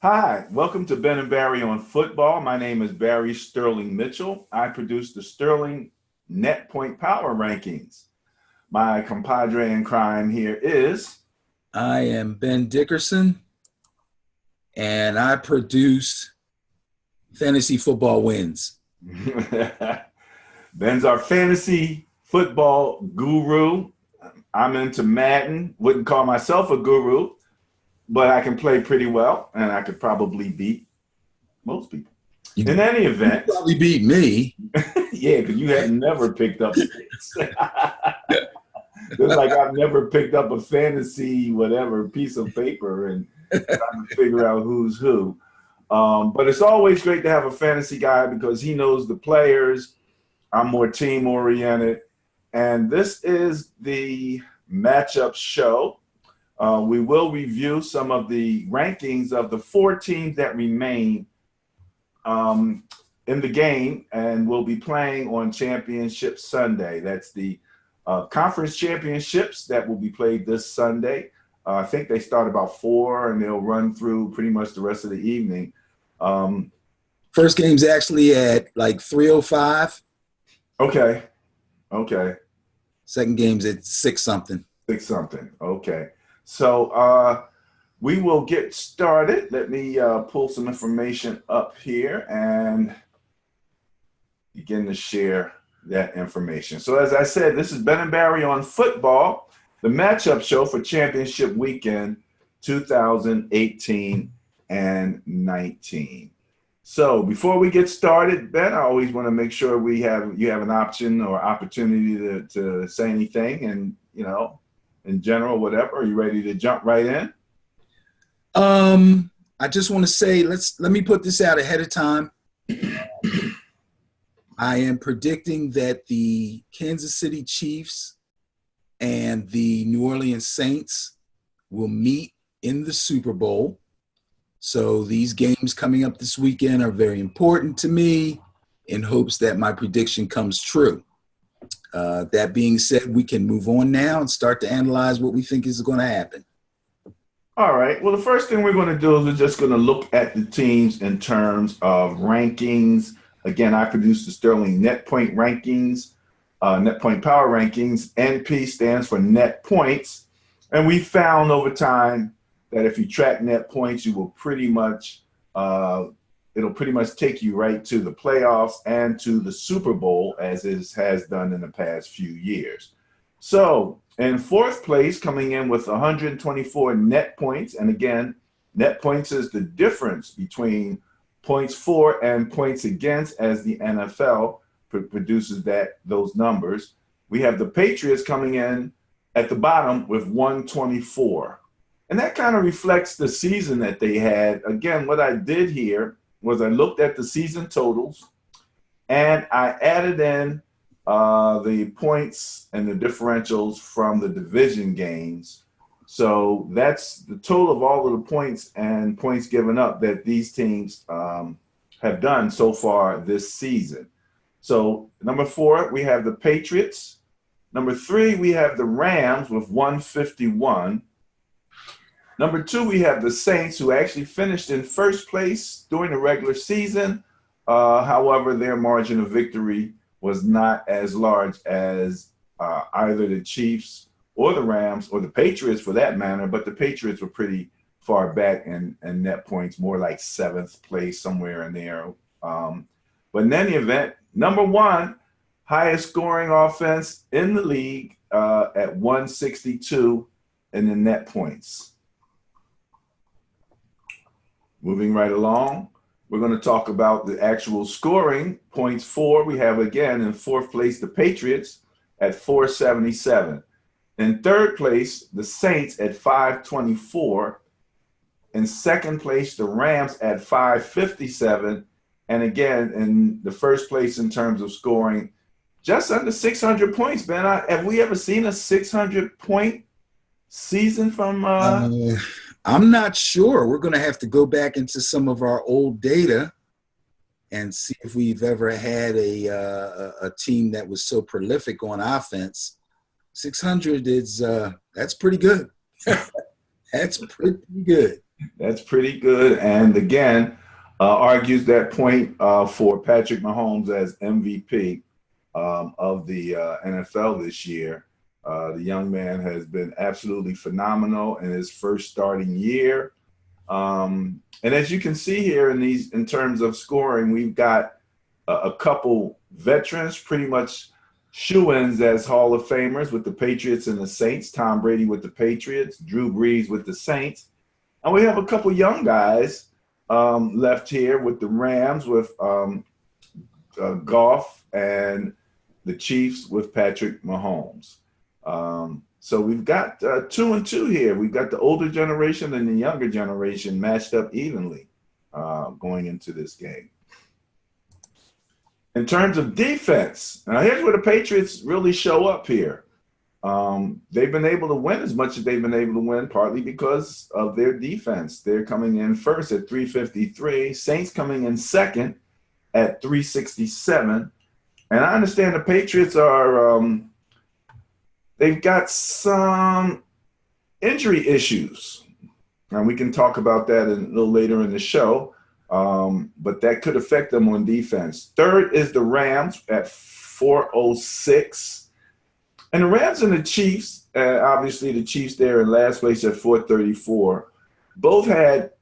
Hi, welcome to Ben and Barry on Football. My name is Barry Sterling Mitchell. I produce the Sterling Net Point Power Rankings. My compadre in crime here is. I am Ben Dickerson, and I produce Fantasy Football Wins. Ben's our fantasy football guru. I'm into Madden. Wouldn't call myself a guru, but I can play pretty well, and I could probably beat most people. In any event, you probably beat me. Yeah, because you have never picked up sticks. It's like I've never picked up a fantasy whatever piece of paper and trying to figure out who's who. But it's always great to have a fantasy guy because he knows the players. I'm more team oriented, and this is the matchup show. We will review some of the rankings of the four teams that remain in the game, and we'll be playing on Championship Sunday. That's the conference championships that will be played this Sunday. I think they start about 4 and they'll run through pretty much the rest of the evening. First game's actually at like 3:05. Okay. Second game's at 6 something. 6 something. Okay. So we will get started. Let me pull some information up here and begin to share that information. So as I said, this is Ben and Barry on Football, the matchup show for Championship Weekend 2018 and 19. So before we get started, Ben, I always want to make sure you have an option or opportunity to say anything, and in general, whatever. Are you ready to jump right in? I just want to say let me put this out ahead of time. I am predicting that the Kansas City Chiefs and the New Orleans Saints will meet in the Super Bowl. So these games coming up this weekend are very important to me in hopes that my prediction comes true. That being said, we can move on now and start to analyze what we think is going to happen. All right. Well, the first thing we're going to do is we're just going to look at the teams in terms of rankings. Again, I produce the Sterling Net Point Rankings, Net Point Power Rankings. NP stands for net points. And we found over time that if you track net points, you will pretty much, it'll pretty much take you right to the playoffs and to the Super Bowl, as it has done in the past few years. So in fourth place, coming in with 124 net points, and again, net points is the difference between points for and points against, as the NFL produces those numbers. We have the Patriots coming in at the bottom with 124. And that kind of reflects the season that they had. Again, what I did here was I looked at the season totals and I added in the points and the differentials from the division games. So that's the total of all of the points and points given up that these teams have done so far this season. So number 4, we have the Patriots. Number 3, we have the Rams with 151. Number 2, we have the Saints, who actually finished in first place during the regular season. However, their margin of victory was not as large as either the Chiefs or the Rams or the Patriots for that matter, but the Patriots were pretty far back in net points, more like 7th place, somewhere in there. But in any event, number 1, highest scoring offense in the league at 162 in the net points. Moving right along, we're going to talk about the actual scoring. Points for, we have again in 4th place the Patriots at 477. In 3rd place, the Saints at 524. In 2nd place, the Rams at 557. And again, in the 1st place in terms of scoring, just under 600 points, Ben. Have we ever seen a 600-point season from I'm not sure. We're going to have to go back into some of our old data and see if we've ever had a team that was so prolific on offense. 600 is that's pretty good. That's pretty good. That's pretty good. And again, argues that point for Patrick Mahomes as MVP of the NFL this year. The young man has been absolutely phenomenal in his first starting year. And as you can see here in terms of scoring, we've got a couple veterans, pretty much shoo-ins as Hall of Famers with the Patriots and the Saints. Tom Brady with the Patriots, Drew Brees with the Saints, and we have a couple young guys left here with the Rams with Goff and the Chiefs with Patrick Mahomes. So we've got 2-2 here. We've got the older generation and the younger generation matched up evenly going into this game. In terms of defense, now here's where the Patriots really show up here. They've been able to win as much as they've been able to win, partly because of their defense. They're coming in first at 353, Saints coming in second at 367. And I understand the Patriots are, they've got some injury issues. And we can talk about that a little later in the show. But that could affect them on defense. Third is the Rams at 406. And the Rams and the Chiefs, obviously the Chiefs there in last place at 434, both had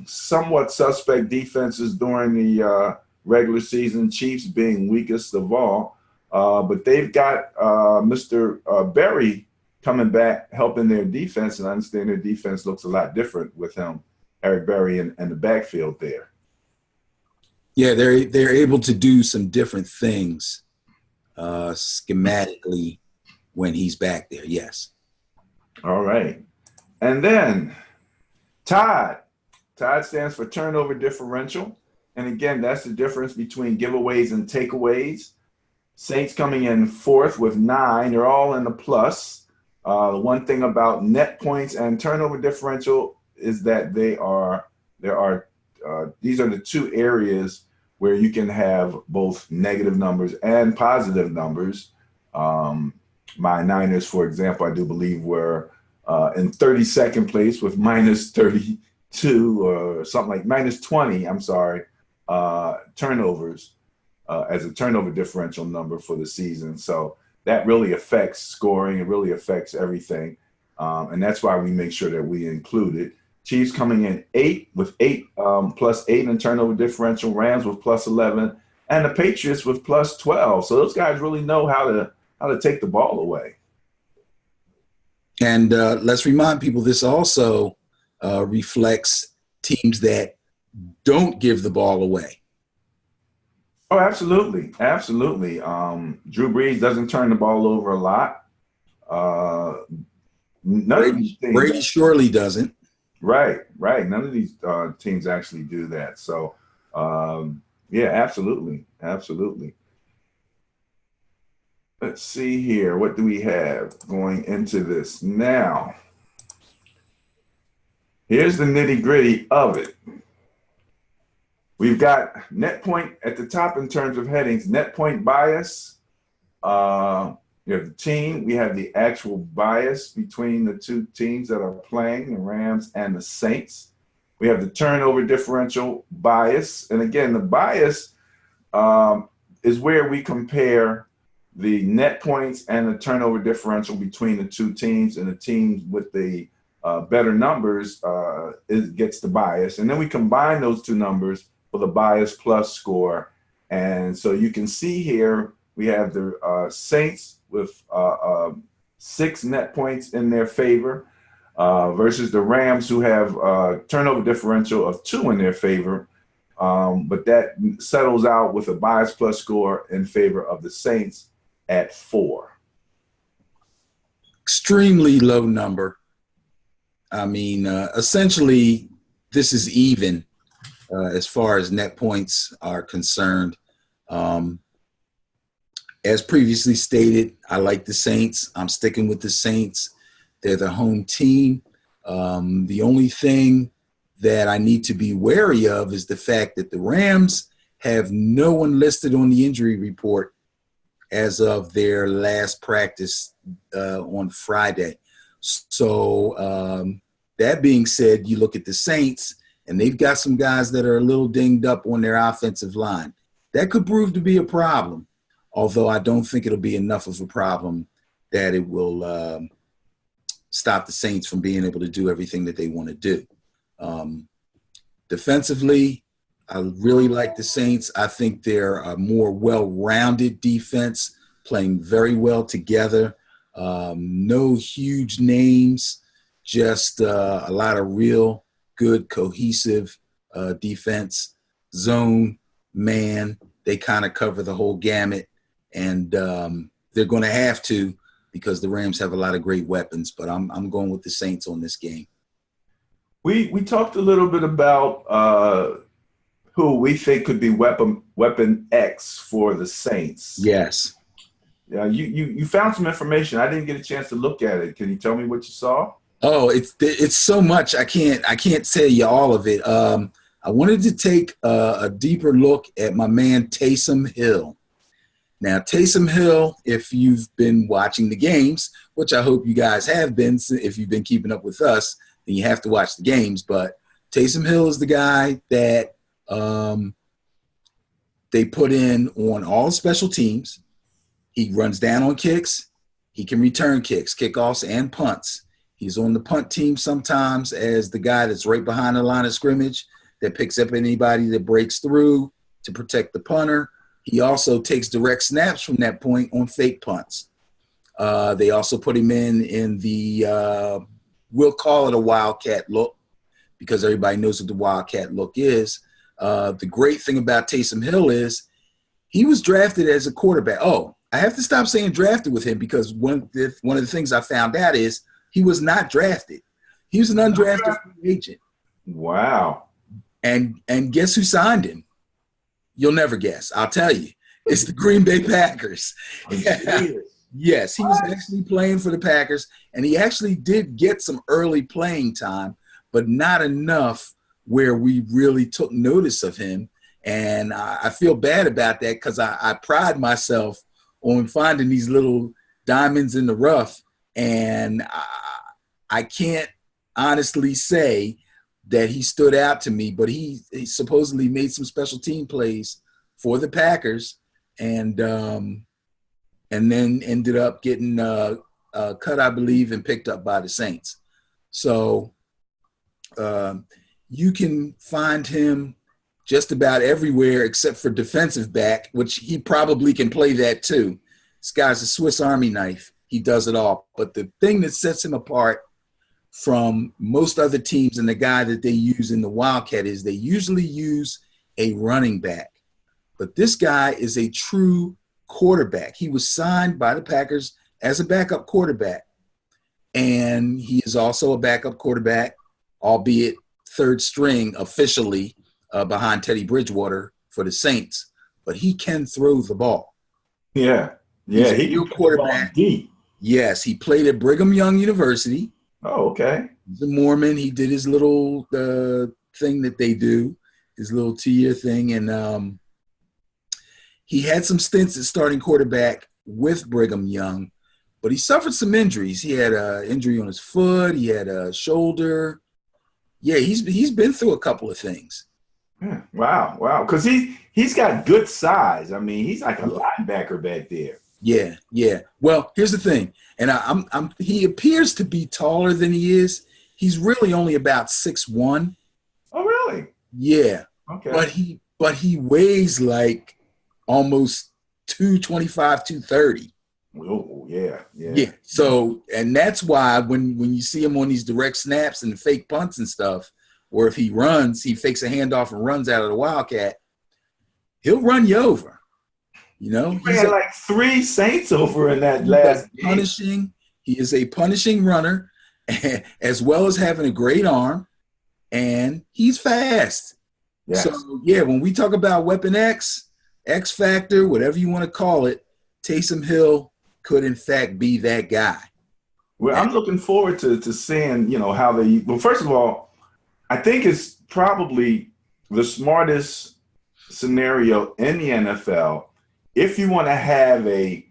somewhat suspect defenses during the regular season, Chiefs being weakest of all. But they've got Mr. Berry coming back, helping their defense, and I understand their defense looks a lot different with him, Eric Berry, and the backfield there. Yeah, they're able to do some different things schematically when he's back there. Yes. All right. And then Todd. Todd stands for turnover differential. And again, that's the difference between giveaways and takeaways. Saints coming in fourth with 9. They're all in the plus. The one thing about net points and turnover differential is that these are the two areas where you can have both negative numbers and positive numbers. My Niners, for example, I do believe were in 32nd place with minus 32 or something like minus 20, I'm sorry, turnovers as a turnover differential number for the season. So that really affects scoring. It really affects everything. And that's why we make sure that we include it. Chiefs coming in 8 with 8 plus 8 in turnover differential, Rams with plus 11, and the Patriots with plus 12. So those guys really know how to take the ball away. And let's remind people this also reflects teams that don't give the ball away. Oh, absolutely. Absolutely. Drew Brees doesn't turn the ball over a lot. Brady surely doesn't. Right. None of these teams actually do that. So, yeah, absolutely. Let's see here. What do we have going into this now? Here's the nitty-gritty of it. We've got net point at the top in terms of headings, net point bias. You have the team. We have the actual bias between the two teams that are playing, the Rams and the Saints. We have the turnover differential bias. And again, the bias is where we compare the net points and the turnover differential between the two teams, and the teams with the better numbers gets the bias. And then we combine those two numbers for the bias plus score. And so you can see here we have the Saints with 6 net points in their favor versus the Rams, who have turnover differential of 2 in their favor. But that settles out with a bias plus score in favor of the Saints at 4. Extremely low number. I mean, essentially, this is even as far as net points are concerned. As previously stated, I like the Saints. I'm sticking with the Saints. They're the home team. The only thing that I need to be wary of is the fact that the Rams have no one listed on the injury report as of their last practice on Friday. So That being said, you look at the Saints, and they've got some guys that are a little dinged up on their offensive line. That could prove to be a problem, although I don't think it'll be enough of a problem that it will stop the Saints from being able to do everything that they want to do. Defensively, I really like the Saints. I think they're a more well-rounded defense, playing very well together. No huge names, just a lot of real good, cohesive defense. Zone, man, they kind of cover the whole gamut. And they're going to have to, because the Rams have a lot of great weapons. But I'm going with the Saints on this game. We talked a little bit about who we think could be weapon X for the Saints. Yes. Yeah, you found some information. I didn't get a chance to look at it. Can you tell me what you saw? Oh, it's so much. I can't tell you all of it. I wanted to take a deeper look at my man Taysom Hill. Now, Taysom Hill, if you've been watching the games, which I hope you guys have been, if you've been keeping up with us, then you have to watch the games. But Taysom Hill is the guy that they put in on all special teams. He runs down on kicks. He can return kicks, kickoffs, and punts. He's on the punt team sometimes as the guy that's right behind the line of scrimmage that picks up anybody that breaks through to protect the punter. He also takes direct snaps from that point on fake punts. They also put him in the we'll call it a wildcat look, because everybody knows what the wildcat look is. The great thing about Taysom Hill is he was drafted as a quarterback. Oh, I have to stop saying drafted with him, because one of the things I found out is he was not drafted. He was an undrafted free agent. Wow. And guess who signed him? You'll never guess. I'll tell you. It's the Green Bay Packers. Yes, he was actually playing for the Packers, and he actually did get some early playing time, but not enough where we really took notice of him. And I feel bad about that, because I pride myself on finding these little diamonds in the rough, and I can't honestly say that he stood out to me, but he supposedly made some special team plays for the Packers, and then ended up getting cut, I believe, and picked up by the Saints. So you can find him just about everywhere except for defensive back, which he probably can play that too. This guy's a Swiss Army knife. He does it all. But the thing that sets him apart from most other teams and the guy that they use in the Wildcat is they usually use a running back. But this guy is a true quarterback. He was signed by the Packers as a backup quarterback. And he is also a backup quarterback, albeit third string officially behind Teddy Bridgewater for the Saints. But he can throw the ball. Yeah. Yeah, he can quarterback. Deep. Yes, he played at Brigham Young University. Oh, okay. He's a Mormon. He did his little thing that they do, his little 2-year thing. And he had some stints at starting quarterback with Brigham Young, but he suffered some injuries. He had an injury on his foot. He had a shoulder. Yeah, he's been through a couple of things. Yeah. Wow. Because he's got good size. I mean, he's like a linebacker back there. Yeah. Well, here's the thing, and he appears to be taller than he is. He's really only about 6'1". Oh, really? Yeah. Okay. But he weighs like almost 225, 230. Oh, yeah. So, and that's why when you see him on these direct snaps and fake punts and stuff, or if he runs, he fakes a handoff and runs out of the Wildcat, he'll run you over. You know, he had like 3 Saints over in that last game. He is a punishing runner, as well as having a great arm, and he's fast. Yes. So, yeah, when we talk about Weapon X, X Factor, whatever you want to call it, Taysom Hill could, in fact, be that guy. Well, I'm looking forward to seeing, how they – well, first of all, I think it's probably the smartest scenario in the NFL if you want to have a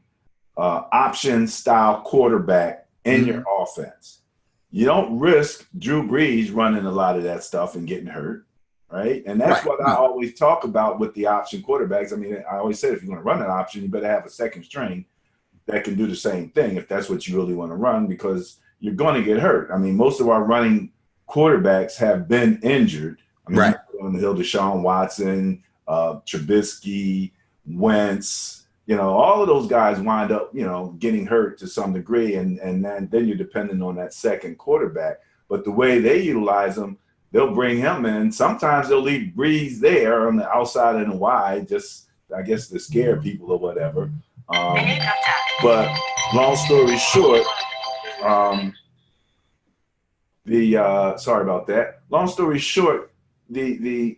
option style quarterback in your offense. you don't risk Drew Brees running a lot of that stuff and getting hurt, right? And that's Right. what I No. always talk about with the option quarterbacks. I mean, I always say if you're going to run an option, you better have a second string that can do the same thing if that's what you really want to run, because you're going to get hurt. I mean, most of our running quarterbacks have been injured. I mean, you Right. put on the hill Deshaun Watson, Trubisky, Wentz, all of those guys wind up, getting hurt to some degree, and then you're dependent on that second quarterback. But the way they utilize them, they'll bring him in. Sometimes they'll leave Breeze there on the outside and the wide, just I guess to scare people or whatever. But long story short, um, the sorry about that. Long story short, the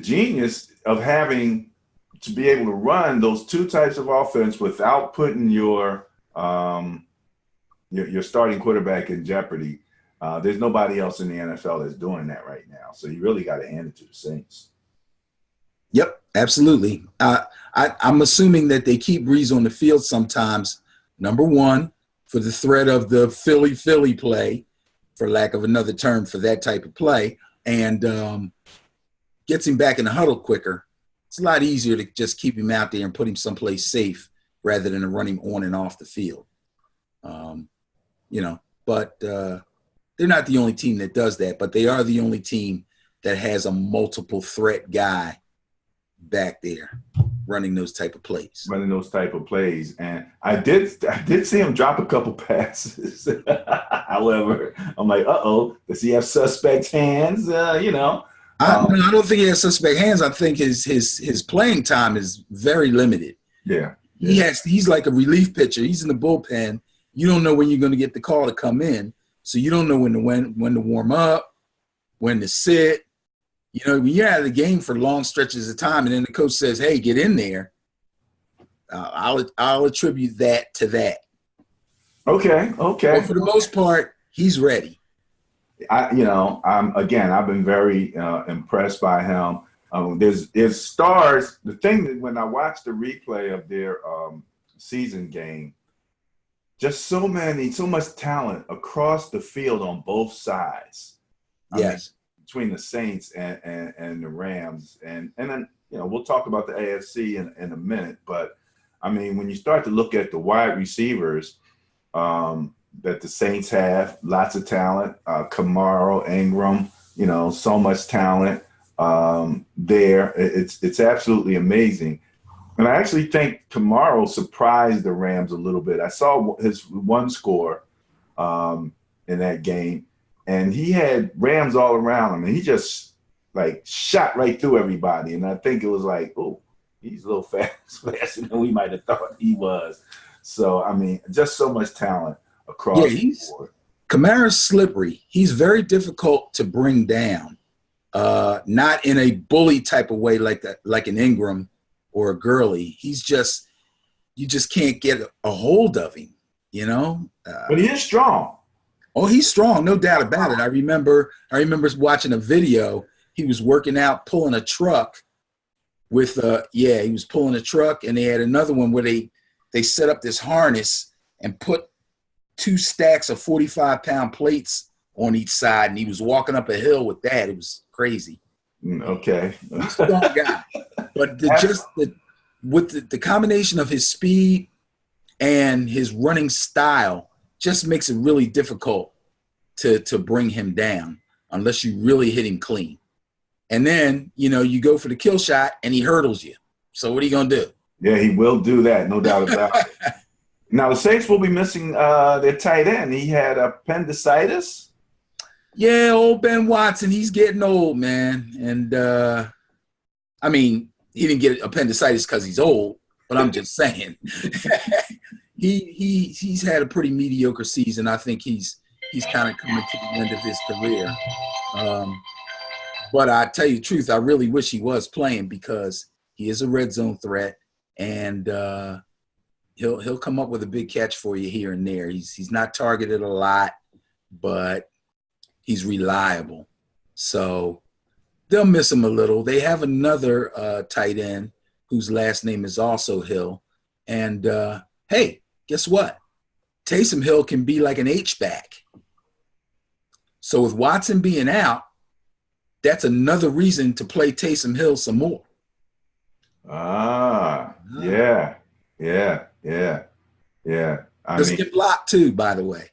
genius of having to be able to run those two types of offense without putting your starting quarterback in jeopardy. There's nobody else in the NFL that's doing that right now. So you really got to hand it to the Saints. Yep, absolutely. I'm assuming that they keep Breeze on the field sometimes, number one, for the threat of the Philly play, for lack of another term for that type of play, and gets him back in the huddle quicker. It's a lot easier to just keep him out there and put him someplace safe rather than to run him on and off the field. But they're not the only team that does that, but they are the only team that has a multiple threat guy back there running those type of plays. And I did see him drop a couple passes. However, I'm like, does he have suspect hands? I don't think he has suspect hands. I think his playing time is very limited. Yeah. He's like a relief pitcher. He's in the bullpen. You don't know when you're going to get the call to come in, so you don't know when to warm up, when to sit. When you're out of the game for long stretches of time, and then the coach says, "Hey, get in there," I'll attribute that to that. Okay. But for the most part, he's ready. I've been very impressed by him. There's stars. The thing that when I watched the replay of their season game, just so much talent across the field on both sides. Yes. Between the Saints and the Rams, and then we'll talk about the AFC in a minute. But I mean, when you start to look at the wide receivers that the Saints have, lots of talent. Kamara, Ingram, so much talent there. It's absolutely amazing. And I actually think Kamara surprised the Rams a little bit. I saw his one score in that game. And he had Rams all around him, and he just shot right through everybody. And I think it was like, oh, he's a little faster than we might have thought he was. So I mean, just so much talent across the board. Kamara's slippery. He's very difficult to bring down. Not in a bully type of way like an Ingram or a Gurley. You just can't get a hold of him. But he is strong. Oh, he's strong, no doubt about it. I remember watching a video. He was working out, pulling a truck he was pulling a truck, and they had another one where they set up this harness and put 2 stacks of 45-pound plates on each side, and he was walking up a hill with that. It was crazy. Okay. He's a strong guy. But with the combination of his speed and his running style, just makes it really difficult to bring him down unless you really hit him clean. And then, you go for the kill shot and he hurdles you. So what are you going to do? Yeah, he will do that, no doubt about it. Now, the Saints will be missing their tight end. He had appendicitis. Yeah, old Ben Watson, he's getting old, man. And, he didn't get appendicitis because he's old, but I'm just saying. He's had a pretty mediocre season. I think he's kind of coming to the end of his career. But I tell you the truth, I really wish he was playing because he is a red zone threat, and he'll come up with a big catch for you here and there. He's not targeted a lot, but he's reliable. So they'll miss him a little. They have another tight end whose last name is also Hill, and hey. Guess what? Taysom Hill can be like an H-back. So with Watson being out, that's another reason to play Taysom Hill some more. Yeah, yeah, yeah, yeah. I Because he mean, can block too, by the way.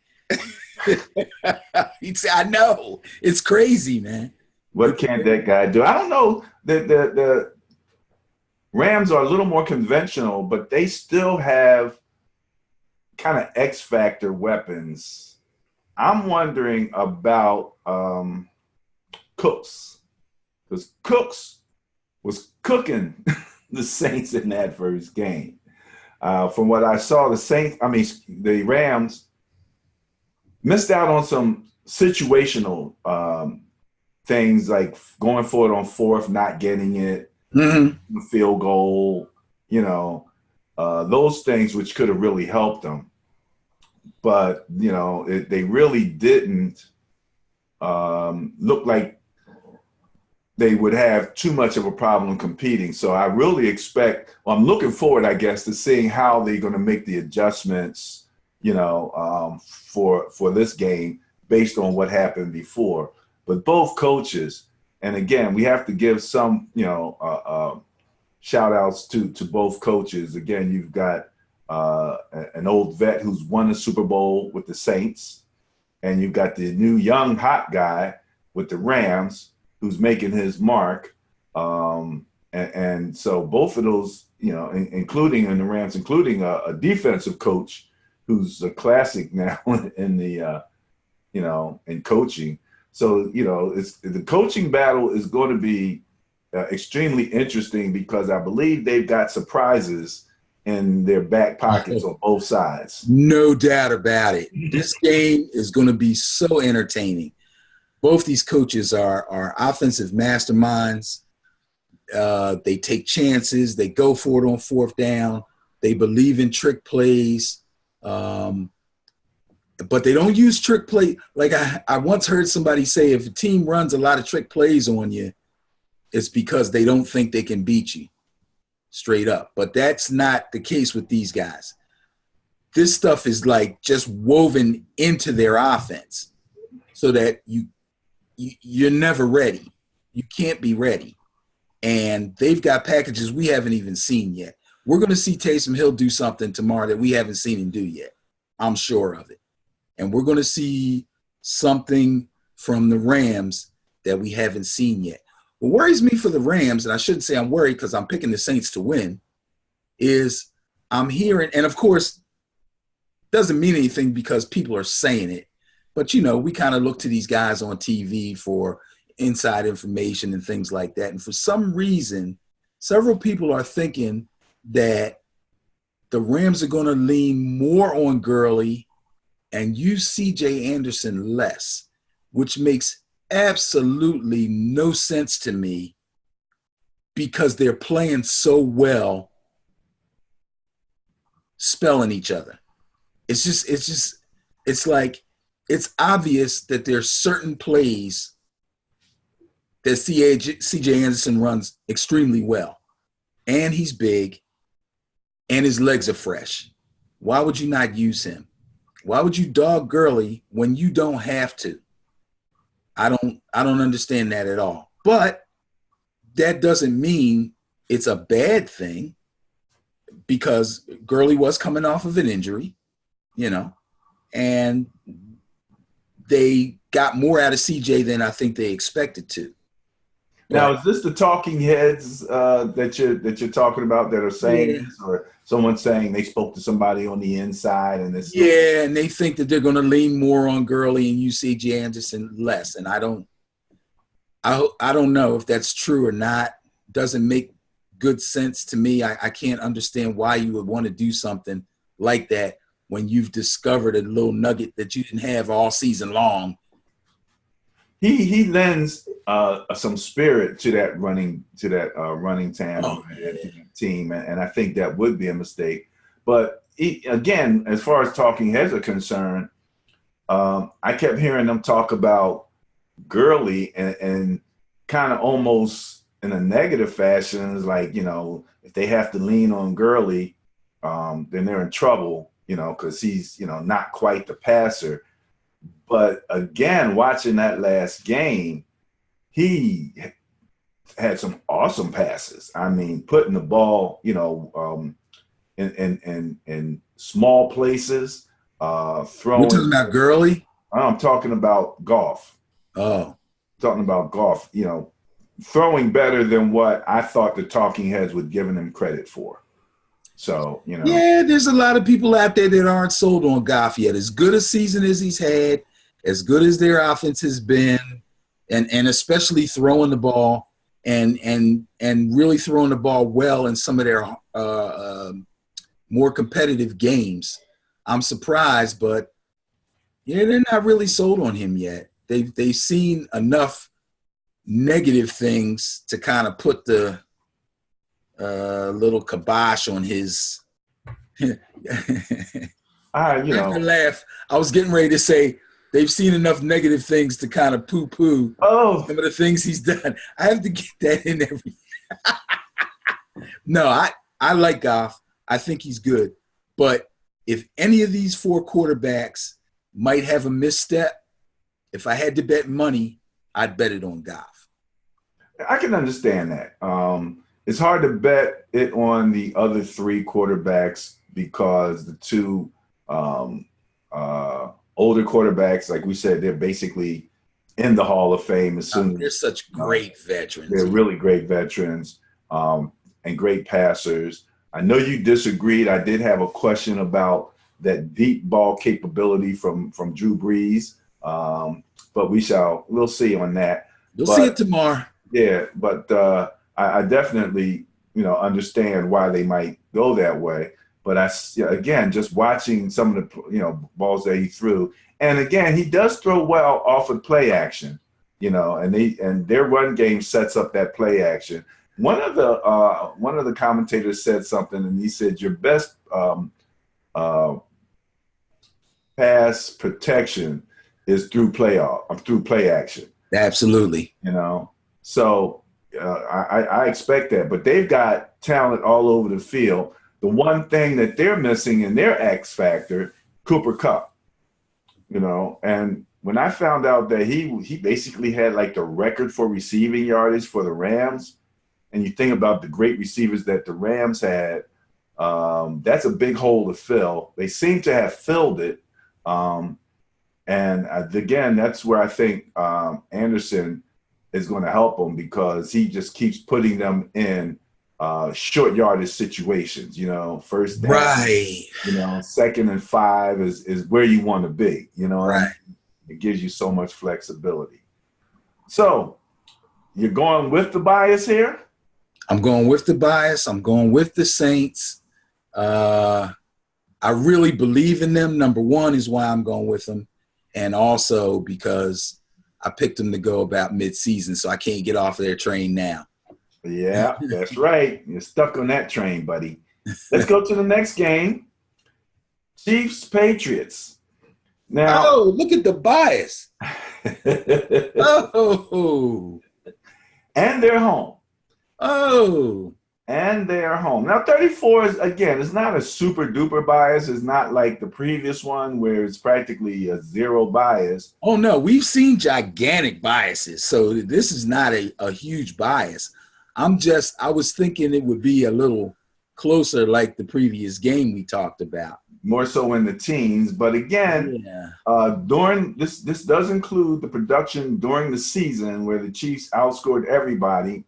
He'd say, I know. It's crazy, man. what can that guy do? I don't know. The Rams are a little more conventional, but they still have kind of X factor weapons. I'm wondering about Cooks, because Cooks was cooking the Saints in that first game. From what I saw, the Rams missed out on some situational things like going for it on fourth, not getting it, Mm-hmm. field goal, those things which could have really helped them. But, they really didn't look like they would have too much of a problem competing. So I really I'm looking forward, I guess, to seeing how they're going to make the adjustments, for this game based on what happened before. But both coaches, and again, we have to give some, shout outs to both coaches. Again, you've got an old vet who's won the Super Bowl with the Saints, and you've got the new young hot guy with the Rams who's making his mark. And so both of those, including in the Rams, including a defensive coach who's a classic now in the, in coaching. So, it's the coaching battle is going to be extremely interesting because I believe they've got surprises in their back pockets on both sides. No doubt about it. This game is going to be so entertaining. Both these coaches are offensive masterminds. They take chances. They go for it on fourth down. They believe in trick plays. But they don't use trick play. Like I once heard somebody say, if a team runs a lot of trick plays on you, it's because they don't think they can beat you straight up. But that's not the case with these guys. This stuff is like just woven into their offense so that you're never ready. You can't be ready. And they've got packages we haven't even seen yet. We're going to see Taysom Hill do something tomorrow that we haven't seen him do yet. I'm sure of it. And we're going to see something from the Rams that we haven't seen yet. What worries me for the Rams, and I shouldn't say I'm worried because I'm picking the Saints to win, is I'm hearing, and of course, doesn't mean anything because people are saying it, but, we kind of look to these guys on TV for inside information and things like that. And for some reason, several people are thinking that the Rams are going to lean more on Gurley and use C.J. Anderson less, which makes absolutely no sense to me because they're playing so well spelling each other. It's like it's obvious that there's certain plays that C.J. Anderson runs extremely well, and he's big, and his legs are fresh. Why would you not use him? Why would you dog Gurley when you don't have to? I don't understand that at all. But that doesn't mean it's a bad thing because Gurley was coming off of an injury, and they got more out of CJ than I think they expected to. Now, is this the talking heads that you're talking about that are saying this, or someone saying they spoke to somebody on the inside and this? Yeah, and they think that they're going to lean more on Gurley and use C.J. Anderson less, and I don't know if that's true or not. Doesn't make good sense to me. I can't understand why you would want to do something like that when you've discovered a little nugget that you didn't have all season long. He lends some spirit to that running tandem team, and I think that would be a mistake. But again, as far as talking heads are concerned, I kept hearing them talk about Gurley and kind of almost in a negative fashion. It's like, if they have to lean on Gurley, then they're in trouble. because he's, not quite the passer. But again, watching that last game, he had some awesome passes. I mean, putting the ball, in small places, We're throwing. talking about Gurley. I'm talking about golf. Oh, Talking about golf. Throwing better than what I thought the talking heads would give him credit for. So, yeah, there's a lot of people out there that aren't sold on Goff yet. As good a season as he's had, as good as their offense has been, and especially throwing the ball and really throwing the ball well in some of their more competitive games. I'm surprised, but yeah, they're not really sold on him yet. They've seen enough negative things to kind of put the little kibosh on his. I have to laugh. I was getting ready to say they've seen enough negative things to kind of poo-poo some of the things he's done. I have to get that in every. No, I like Goff. I think he's good. But if any of these four quarterbacks might have a misstep, if I had to bet money, I'd bet it on Goff. I can understand that. It's hard to bet it on the other three quarterbacks because the two older quarterbacks, like we said, they're basically in the Hall of Fame as soon as they're such great veterans. They're really great veterans and great passers. I know you disagreed. I did have a question about that deep ball capability from Drew Brees, but we'll see on that. We'll see it tomorrow. Yeah, but I definitely understand why they might go that way. But again, just watching some of the balls that he threw, and again, he does throw well off of play action, and their run game sets up that play action. One of the commentators said something, and he said your best pass protection is through play action. Absolutely. So I expect that, but they've got talent all over the field. The one thing that they're missing in their X factor, Cooper Kupp, and when I found out that he basically had like the record for receiving yardage for the Rams, and you think about the great receivers that the Rams had, that's a big hole to fill. They seem to have filled it. And again, that's where I think Anderson is going to help them because he just keeps putting them in short yardage situations, first down, right. Second and 5 is where you want to be, right. It gives you so much flexibility. So you're going with the bias here? I'm going with the bias. I'm going with the Saints. I really believe in them. Number one is why I'm going with them. And also because I picked them to go about mid-season, so I can't get off of their train now. Yeah, that's right. You're stuck on that train, buddy. Let's go to the next game. Chiefs-Patriots. Now, look at the bias. And they're home. And they're home. Now, 34 is not a super duper bias. It's not like the previous one where it's practically a zero bias. Oh, no, we've seen gigantic biases. So this is not a huge bias. I was thinking it would be a little closer like the previous game we talked about. More so in the teens. But again, during this does include the production during the season where the Chiefs outscored everybody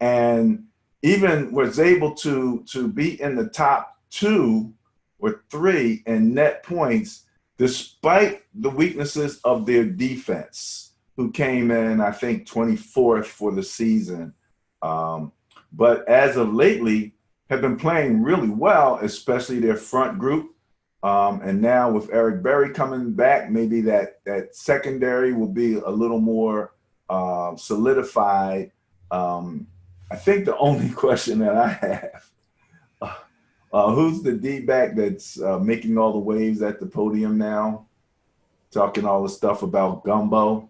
and even was able to be in the top 2 or 3 in net points despite the weaknesses of their defense, who came in, I think, 24th for the season. But as of lately, have been playing really well, especially their front group. And now with Eric Berry coming back, maybe that secondary will be a little more solidified. I think the only question that I have, who's the D-back that's making all the waves at the podium now, talking all the stuff about Gumbo?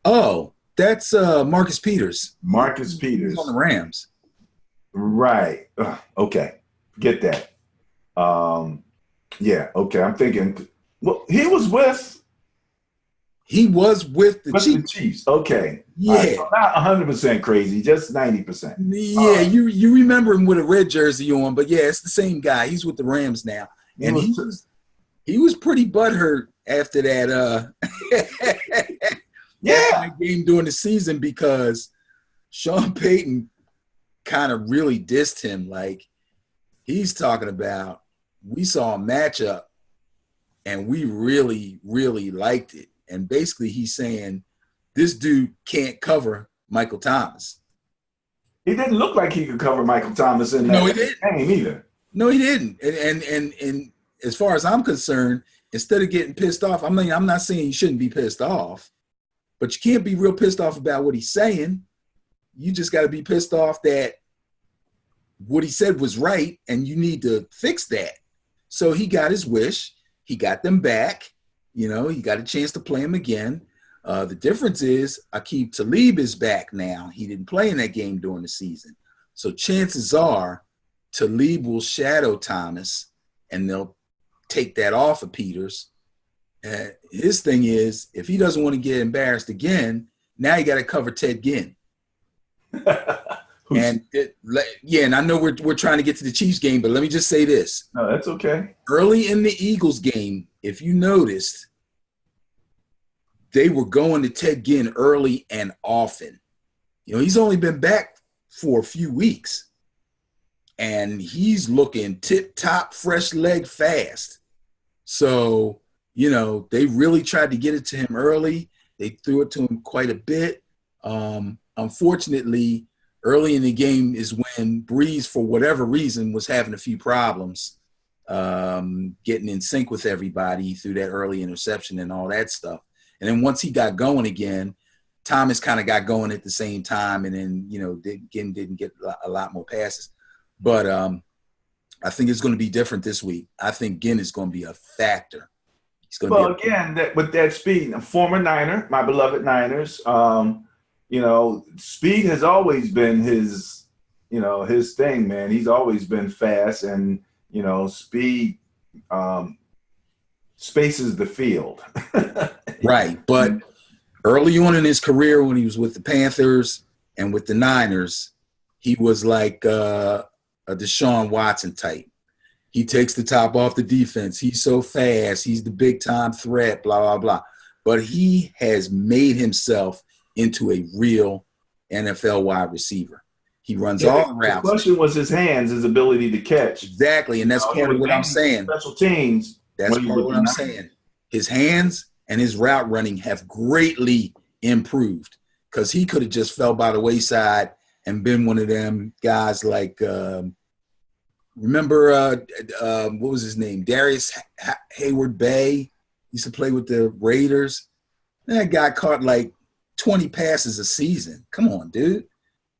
Oh, that's Marcus Peters. Marcus Peters. He's on the Rams. Right. Okay. Get that. Yeah, okay. I'm thinking. Well, he was with He was with the the Chiefs. Chiefs. Okay. All right. Yeah. So not 100% crazy, just 90%. All Yeah, right. you remember him with a red jersey on, but yeah, it's the same guy. He's with the Rams now. He And was. he was pretty butthurt after that after Yeah. that game during the season because Sean Payton kind of really dissed him. Like he's talking about we saw a matchup and we really, really liked it. And basically he's saying this dude can't cover Michael Thomas. He didn't look like he could cover Michael Thomas in No, that he didn't. game either. No, he didn't. And as far as I'm concerned, instead of getting pissed off, I mean, I'm not saying you shouldn't be pissed off, but you can't be real pissed off about what he's saying. You just got to be pissed off that what he said was right, and you need to fix that. So he got his wish. He got them back. You know, he got a chance to play him again. The difference is Aqib Talib is back now. He didn't play in that game during the season. So chances are Talib will shadow Thomas, and they'll take that off of Peters. His thing is, if he doesn't want to get embarrassed again, now you got to cover Ted Ginn. And and I know we're trying to get to the Chiefs game, but let me just say this. No, that's okay. Early in the Eagles game, if you noticed, they were going to Ted Ginn early and often. You know, he's only been back for a few weeks, and he's looking tip-top, fresh leg fast. So, you know, they really tried to get it to him early. They threw it to him quite a bit. Unfortunately, early in the game is when Breeze, for whatever reason, was having a few problems getting in sync with everybody through that early interception and all that stuff. And then once he got going again, Thomas kind of got going at the same time, and then, you know, Ginn didn't get a lot more passes. But I think it's going to be different this week. I think Ginn is going to be a factor. He's going to be again, with that speed, a former Niner, my beloved Niners, you know, speed has always been his, you know, his thing, man. He's always been fast, and, you know, speed spaces the field. right. But early on in his career, when he was with the Panthers and with the Niners, he was like a Deshaun Watson type. He takes the top off the defense. He's so fast. He's the big-time threat, blah, blah, blah. But he has made himself into a real NFL wide receiver. He runs all the routes. The question was his hands, his ability to catch. Exactly, and that's part of what I'm saying. Special teams. That's part of what I'm saying. His hands and his route running have greatly improved because he could have just fell by the wayside and been one of them guys like remember what was his name? Darius Hayward Bay used to play with the Raiders. That guy caught like 20 passes a season. Come on, dude.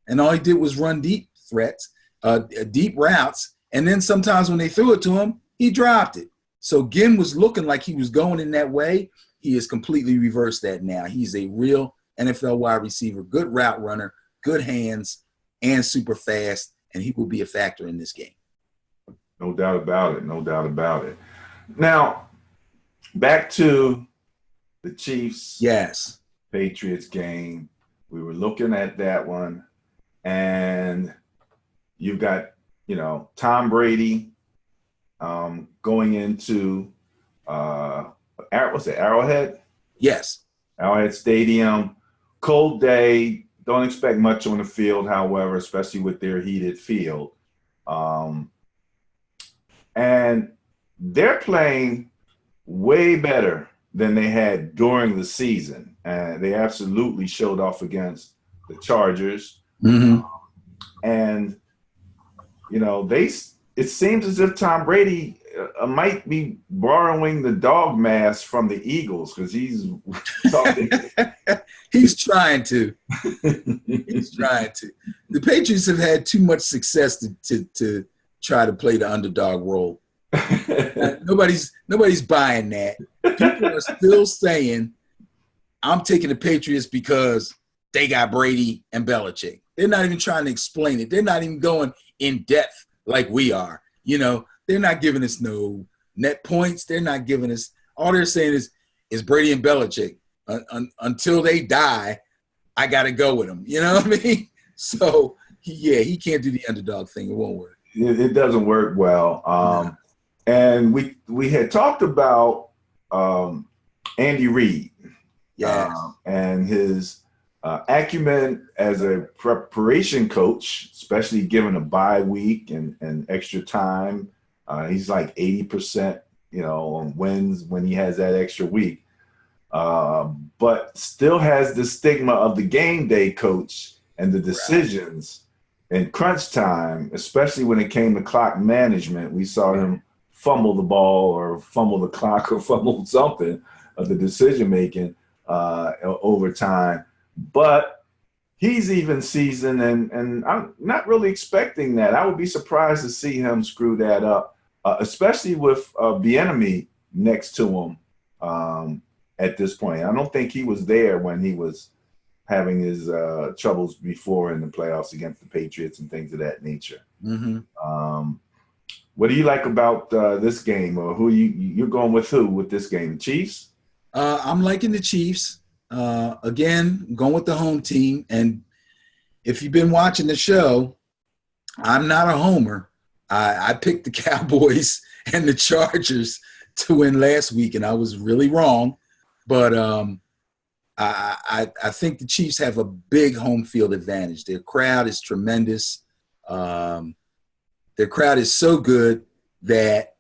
And all he did was run deep deep routes. And then sometimes when they threw it to him, he dropped it. So Ginn was looking like he was going in that way. He has completely reversed that now. He's a real NFL wide receiver, good route runner, good hands, and super fast, and he will be a factor in this game. No doubt about it. No doubt about it. Now, back to the Chiefs. Yes. Patriots game. We were looking at that one, and you've got, you know, Tom Brady going into what's it, Arrowhead? Yes. Arrowhead Stadium. Cold day. Don't expect much on the field, however, especially with their heated field. And they're playing way better than they had during the season. And they absolutely showed off against the Chargers. Mm-hmm. And, you know, it seems as if Tom Brady might be borrowing the dog mask from the Eagles because he's talking. He's trying to. He's trying to. The Patriots have had too much success to try to play the underdog role. Nobody's buying that. People are still saying, I'm taking the Patriots because they got Brady and Belichick. They're not even trying to explain it. They're not even going in depth like we are. You know, they're not giving us no net points. They're not giving us. All they're saying is Brady and Belichick. Until they die, I got to go with them. You know what I mean? So, he can't do the underdog thing. It won't work. It doesn't work well. No. And we had talked about Andy Reid Yes. and his acumen as a preparation coach, especially given a bye week and extra time. He's like 80%, on wins when he has that extra week. But still has the stigma of the game day coach and the decisions in crunch time, especially when it came to clock management. We saw him fumble the ball or fumble the clock or fumble something of the decision making over time. But he's even seasoned, and I'm not really expecting that. I would be surprised to see him screw that up, especially with Bieniemy next to him at this point. I don't think he was there when he was having his troubles before in the playoffs against the Patriots and things of that nature. Mm-hmm. What do you like about this game, or who you're going with? Who with this game? The Chiefs? I'm liking the Chiefs. Again, going with the home team. And if you've been watching the show, I'm not a homer. I picked the Cowboys and the Chargers to win last week, and I was really wrong. But I think the Chiefs have a big home field advantage. Their crowd is tremendous. Their crowd is so good that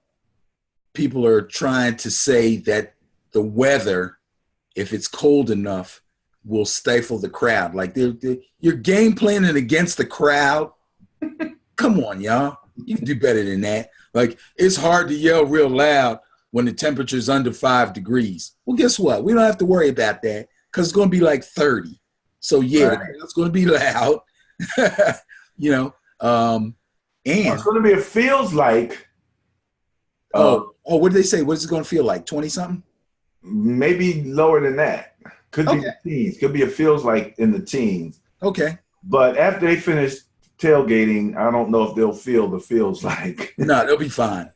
people are trying to say that the weather, if it's cold enough, will stifle the crowd. Like you're game planning against the crowd. Come on, y'all. You can do better than that. Like, it's hard to yell real loud when the temperature's under 5 degrees. Well, guess what? We don't have to worry about that because it's going to be like 30. So, yeah, it's going to be loud. And it's going to be, it feels like. What did they say? What is it going to feel like? 20-something? Maybe lower than that. Could be the teens. Could be, it feels like in the teens. Okay. But after they finish tailgating, I don't know if they'll feel the feels like. No, they'll be fine.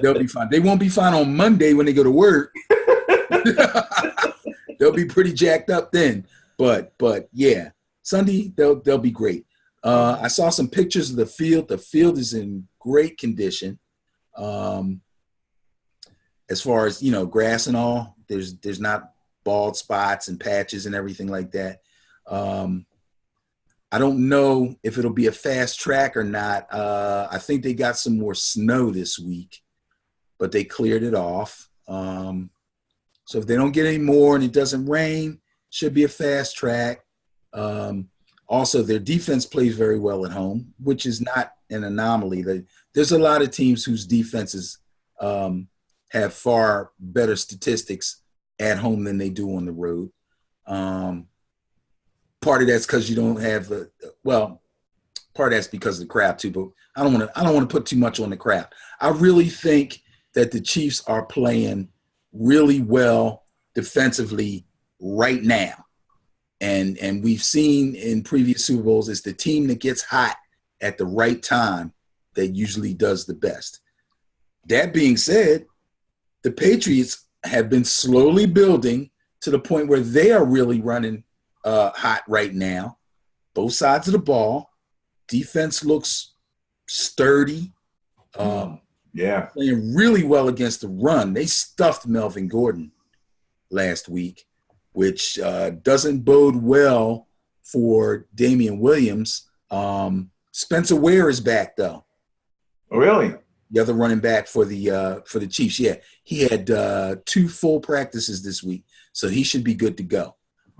They'll be fine. They won't be fine on Monday when they go to work. They'll be pretty jacked up then. But yeah, Sunday they'll be great. I saw some pictures of the field. The field is in great condition. As far as, grass and all, there's not bald spots and patches and everything like that. I don't know if it'll be a fast track or not. I think they got some more snow this week, but they cleared it off. So if they don't get any more and it doesn't rain, should be a fast track. Also, their defense plays very well at home, which is not an anomaly. There's a lot of teams whose defenses have far better statistics at home than they do on the road. Part of that's because you don't have part of that's because of the crowd too. But I don't want to put too much on the crowd. I really think that the Chiefs are playing really well defensively right now. And we've seen in previous Super Bowls, it's the team that gets hot at the right time that usually does the best. That being said, the Patriots have been slowly building to the point where they are really running hot right now. Both sides of the ball. Defense looks sturdy. Playing really well against the run. They stuffed Melvin Gordon last week, which doesn't bode well for Damian Williams. Spencer Ware is back, though. Oh, really? The other running back for the Chiefs. Yeah, he had 2 full practices this week, so he should be good to go.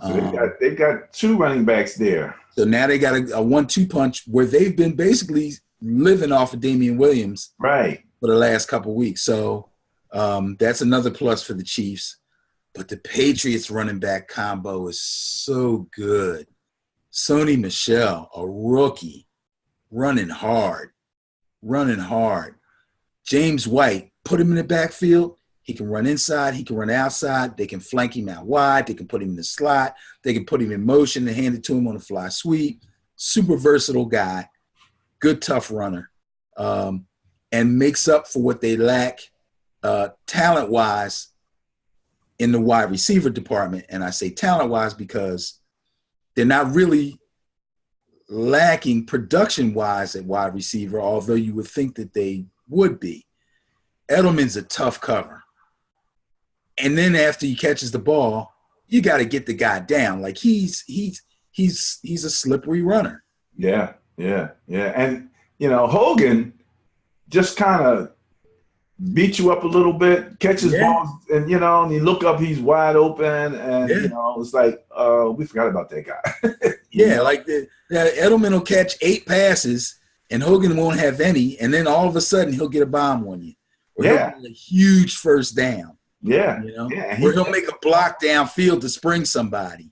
So they've got 2 running backs there. So now they got a 1-2 punch where they've been basically living off of Damian Williams right for the last couple of weeks. So that's another plus for the Chiefs. But the Patriots running back combo is so good. Sony Michel, a rookie, running hard. James White, put him in the backfield. He can run inside. He can run outside. They can flank him out wide. They can put him in the slot. They can put him in motion and hand it to him on a fly sweep. Super versatile guy. Good, tough runner. And makes up for what they lack talent-wise in the wide receiver department. And I say talent-wise because they're not really lacking production-wise at wide receiver, although you would think that they would be. Edelman's a tough cover. And then after he catches the ball, you got to get the guy down. Like he's a slippery runner. Yeah. And, Hogan just kind of beat you up a little bit, catches balls, and, and you look up, he's wide open. And, it's like, we forgot about that guy. Like Edelman will catch 8 passes and Hogan won't have any. And then all of a sudden he'll get a bomb on you. Or he'll get a huge first down. Yeah. Or he'll make a block downfield to spring somebody.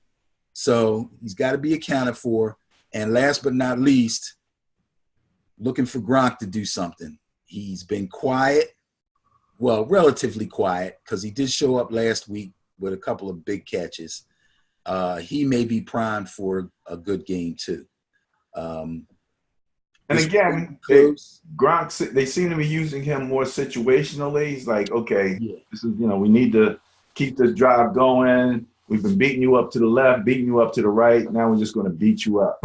So he's got to be accounted for. And last but not least, looking for Gronk to do something. He's been quiet, well, relatively quiet, because he did show up last week with a couple of big catches. He may be primed for a good game too. And again, Gronk, they seem to be using him more situationally. He's like, okay, this is, we need to keep this drive going. We've been beating you up to the left, beating you up to the right. Now we're just going to beat you up.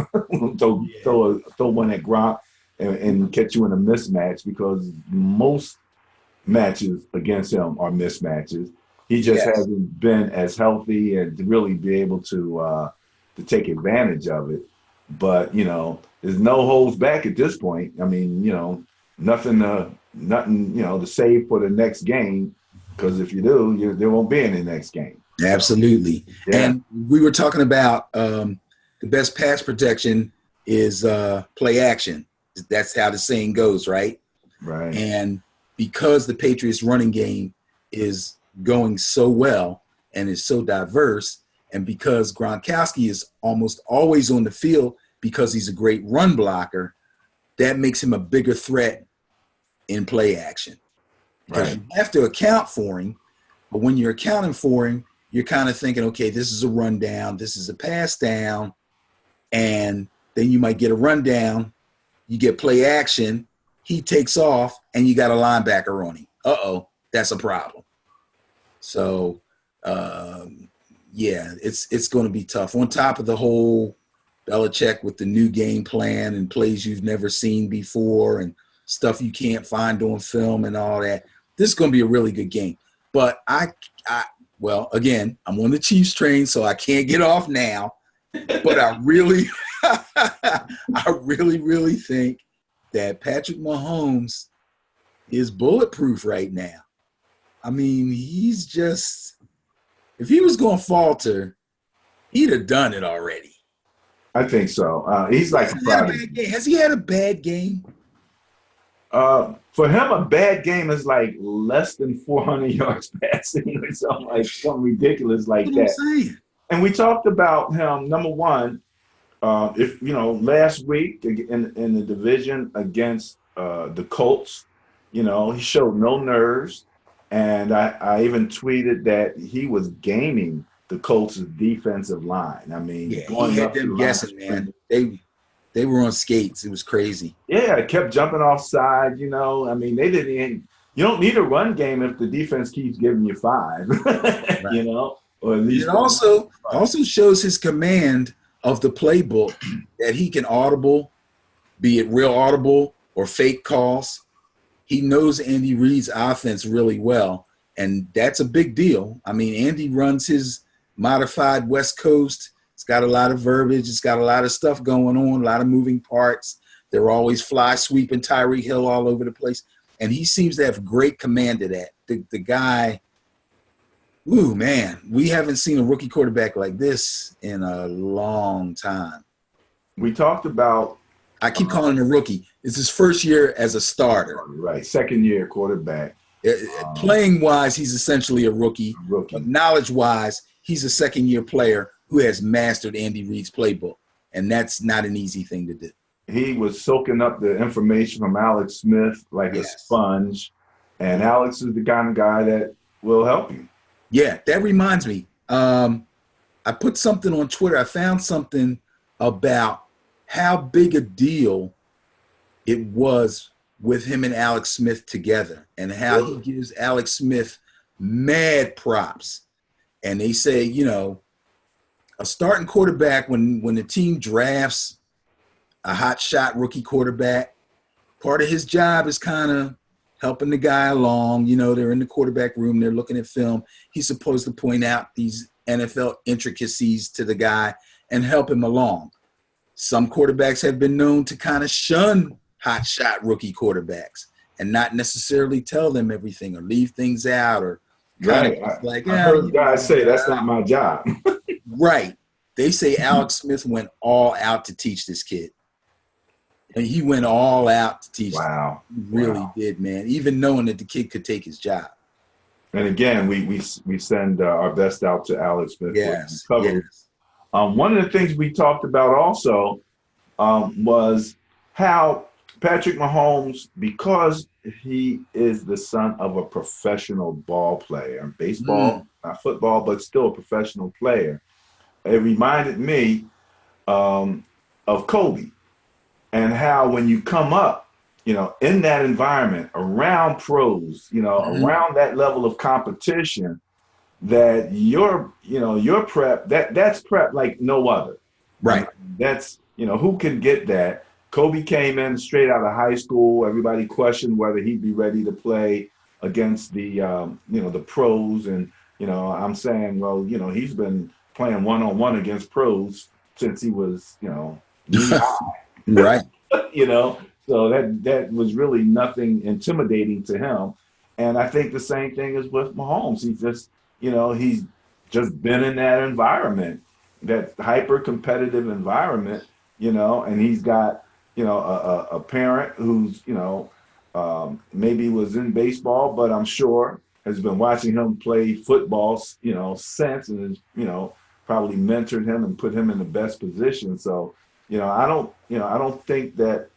throw one at Gronk and catch you in a mismatch, because most matches against him are mismatches. He just hasn't been as healthy and to really be able to take advantage of it. But, there's no holds back at this point. I mean, nothing to save for the next game, because if you do, there won't be any next game. Absolutely. Yeah. And we were talking about the best pass protection is play action. That's how the saying goes, right? Right. And because the Patriots running game is going so well and is so diverse, and because Gronkowski is almost always on the field because he's a great run blocker, that makes him a bigger threat in play action. Because you have to account for him, but when you're accounting for him, you're kind of thinking, okay, this is a rundown, this is a pass down, and then you might get a rundown, you get play action, he takes off, and you got a linebacker on him. That's a problem. So, it's going to be tough. On top of the whole Belichick with the new game plan and plays you've never seen before and stuff you can't find on film and all that, this is going to be a really good game. But again, I'm on the Chiefs train, so I can't get off now. But I really think that Patrick Mahomes is bulletproof right now. I mean, he's just – if he was going to falter, he'd have done it already. I think so. He's like has he had a bad game? For him, a bad game is like less than 400 yards passing or something ridiculous like that. And we talked about him, number one, last week in the division against the Colts, he showed no nerves. And I even tweeted that he was gaming the Colts' defensive line. I mean, he had them guessing, man. They were on skates. It was crazy. Yeah, it kept jumping offside, I mean, they didn't even – you don't need a run game if the defense keeps giving you 5, right. Or at least it also shows his command of the playbook that he can audible, be it real audible or fake calls. He knows Andy Reid's offense really well, and that's a big deal. I mean, Andy runs his modified West Coast. It's got a lot of verbiage. It's got a lot of stuff going on, a lot of moving parts. They're always fly sweeping Tyreek Hill all over the place, and he seems to have great command of that. The guy, ooh, man, we haven't seen a rookie quarterback like this in a long time. We talked about – I keep calling him a rookie. It's his first year as a starter. Right, second-year quarterback. Playing-wise, he's essentially a rookie. But knowledge-wise, he's a second-year player who has mastered Andy Reid's playbook, and that's not an easy thing to do. He was soaking up the information from Alex Smith like a sponge, and Alex is the kind of guy that will help you. Yeah, that reminds me. I put something on Twitter. I found something about how big a deal it was with him and Alex Smith together, and how he gives Alex Smith mad props. And they say, you know, a starting quarterback, when the team drafts a hot shot rookie quarterback, part of his job is kind of helping the guy along. You know, they're in the quarterback room, they're looking at film. He's supposed to point out these NFL intricacies to the guy and help him along. Some quarterbacks have been known to kind of shun hot shot rookie quarterbacks and not necessarily tell them everything or leave things out, or kind of like, I heard guys say that's not my job. Right. They say Alex Smith went all out to teach this kid. And he went all out to teach. Wow. He really did, man. Even knowing that the kid could take his job. And again, we send our best out to Alex Smith. Yes. One of the things we talked about also was how Patrick Mahomes, because he is the son of a professional ball player, baseball, not football, but still a professional player. It reminded me of Kobe, and how when you come up, you know, in that environment, around pros, you know, around that level of competition, that your prep, that's prep like no other. Right. That's, you know, who can get that? Kobe came in straight out of high school. Everybody questioned whether he'd be ready to play against the, the pros. And, you know, I'm saying, well, you know, he's been playing one-on-one against pros since he was, you know, knee-high. Right. You know, so that was really nothing intimidating to him. And I think the same thing is with Mahomes. He's just been in that environment, that hyper-competitive environment, you know, and he's got, you know, a parent who's, you know, maybe was in baseball, but I'm sure has been watching him play football, you know, since, and has, you know, probably mentored him and put him in the best position. So, you know, I don't think that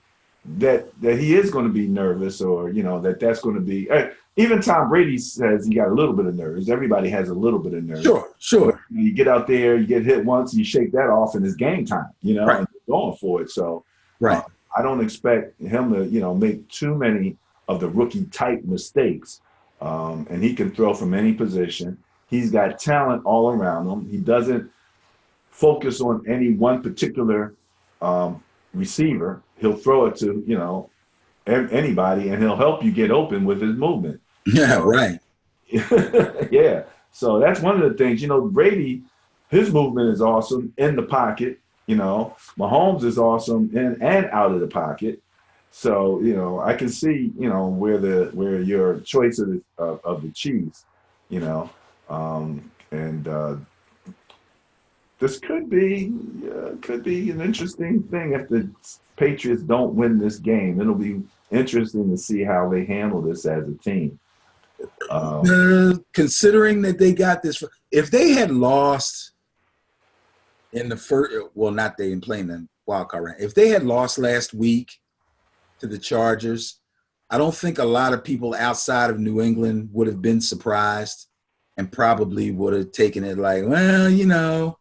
he is going to be nervous, or, you know, that's going to be. Even Tom Brady says he got a little bit of nerves. Everybody has a little bit of nerves. Sure. But you get out there, you get hit once, you shake that off, and it's game time. You know, and you're going for it. So, right. I don't expect him to, you know, make too many of the rookie type mistakes. And he can throw from any position. He's got talent all around him. He doesn't focus on any one particular receiver. He'll throw it to, you know, anybody, and he'll help you get open with his movement. Yeah, right. Yeah. So that's one of the things, you know, Brady, his movement is awesome in the pocket. You know, Mahomes is awesome in and out of the pocket. So, you know, I can see, you know, where your choice of the Chiefs, you know, and this could be an interesting thing if the Patriots don't win this game. It'll be interesting to see how they handle this as a team. Considering that they got this, if they had lost in the first, well, not they in playing the wild card round. If they had lost last week to the Chargers, I don't think a lot of people outside of New England would have been surprised, and probably would have taken it like, well, you know,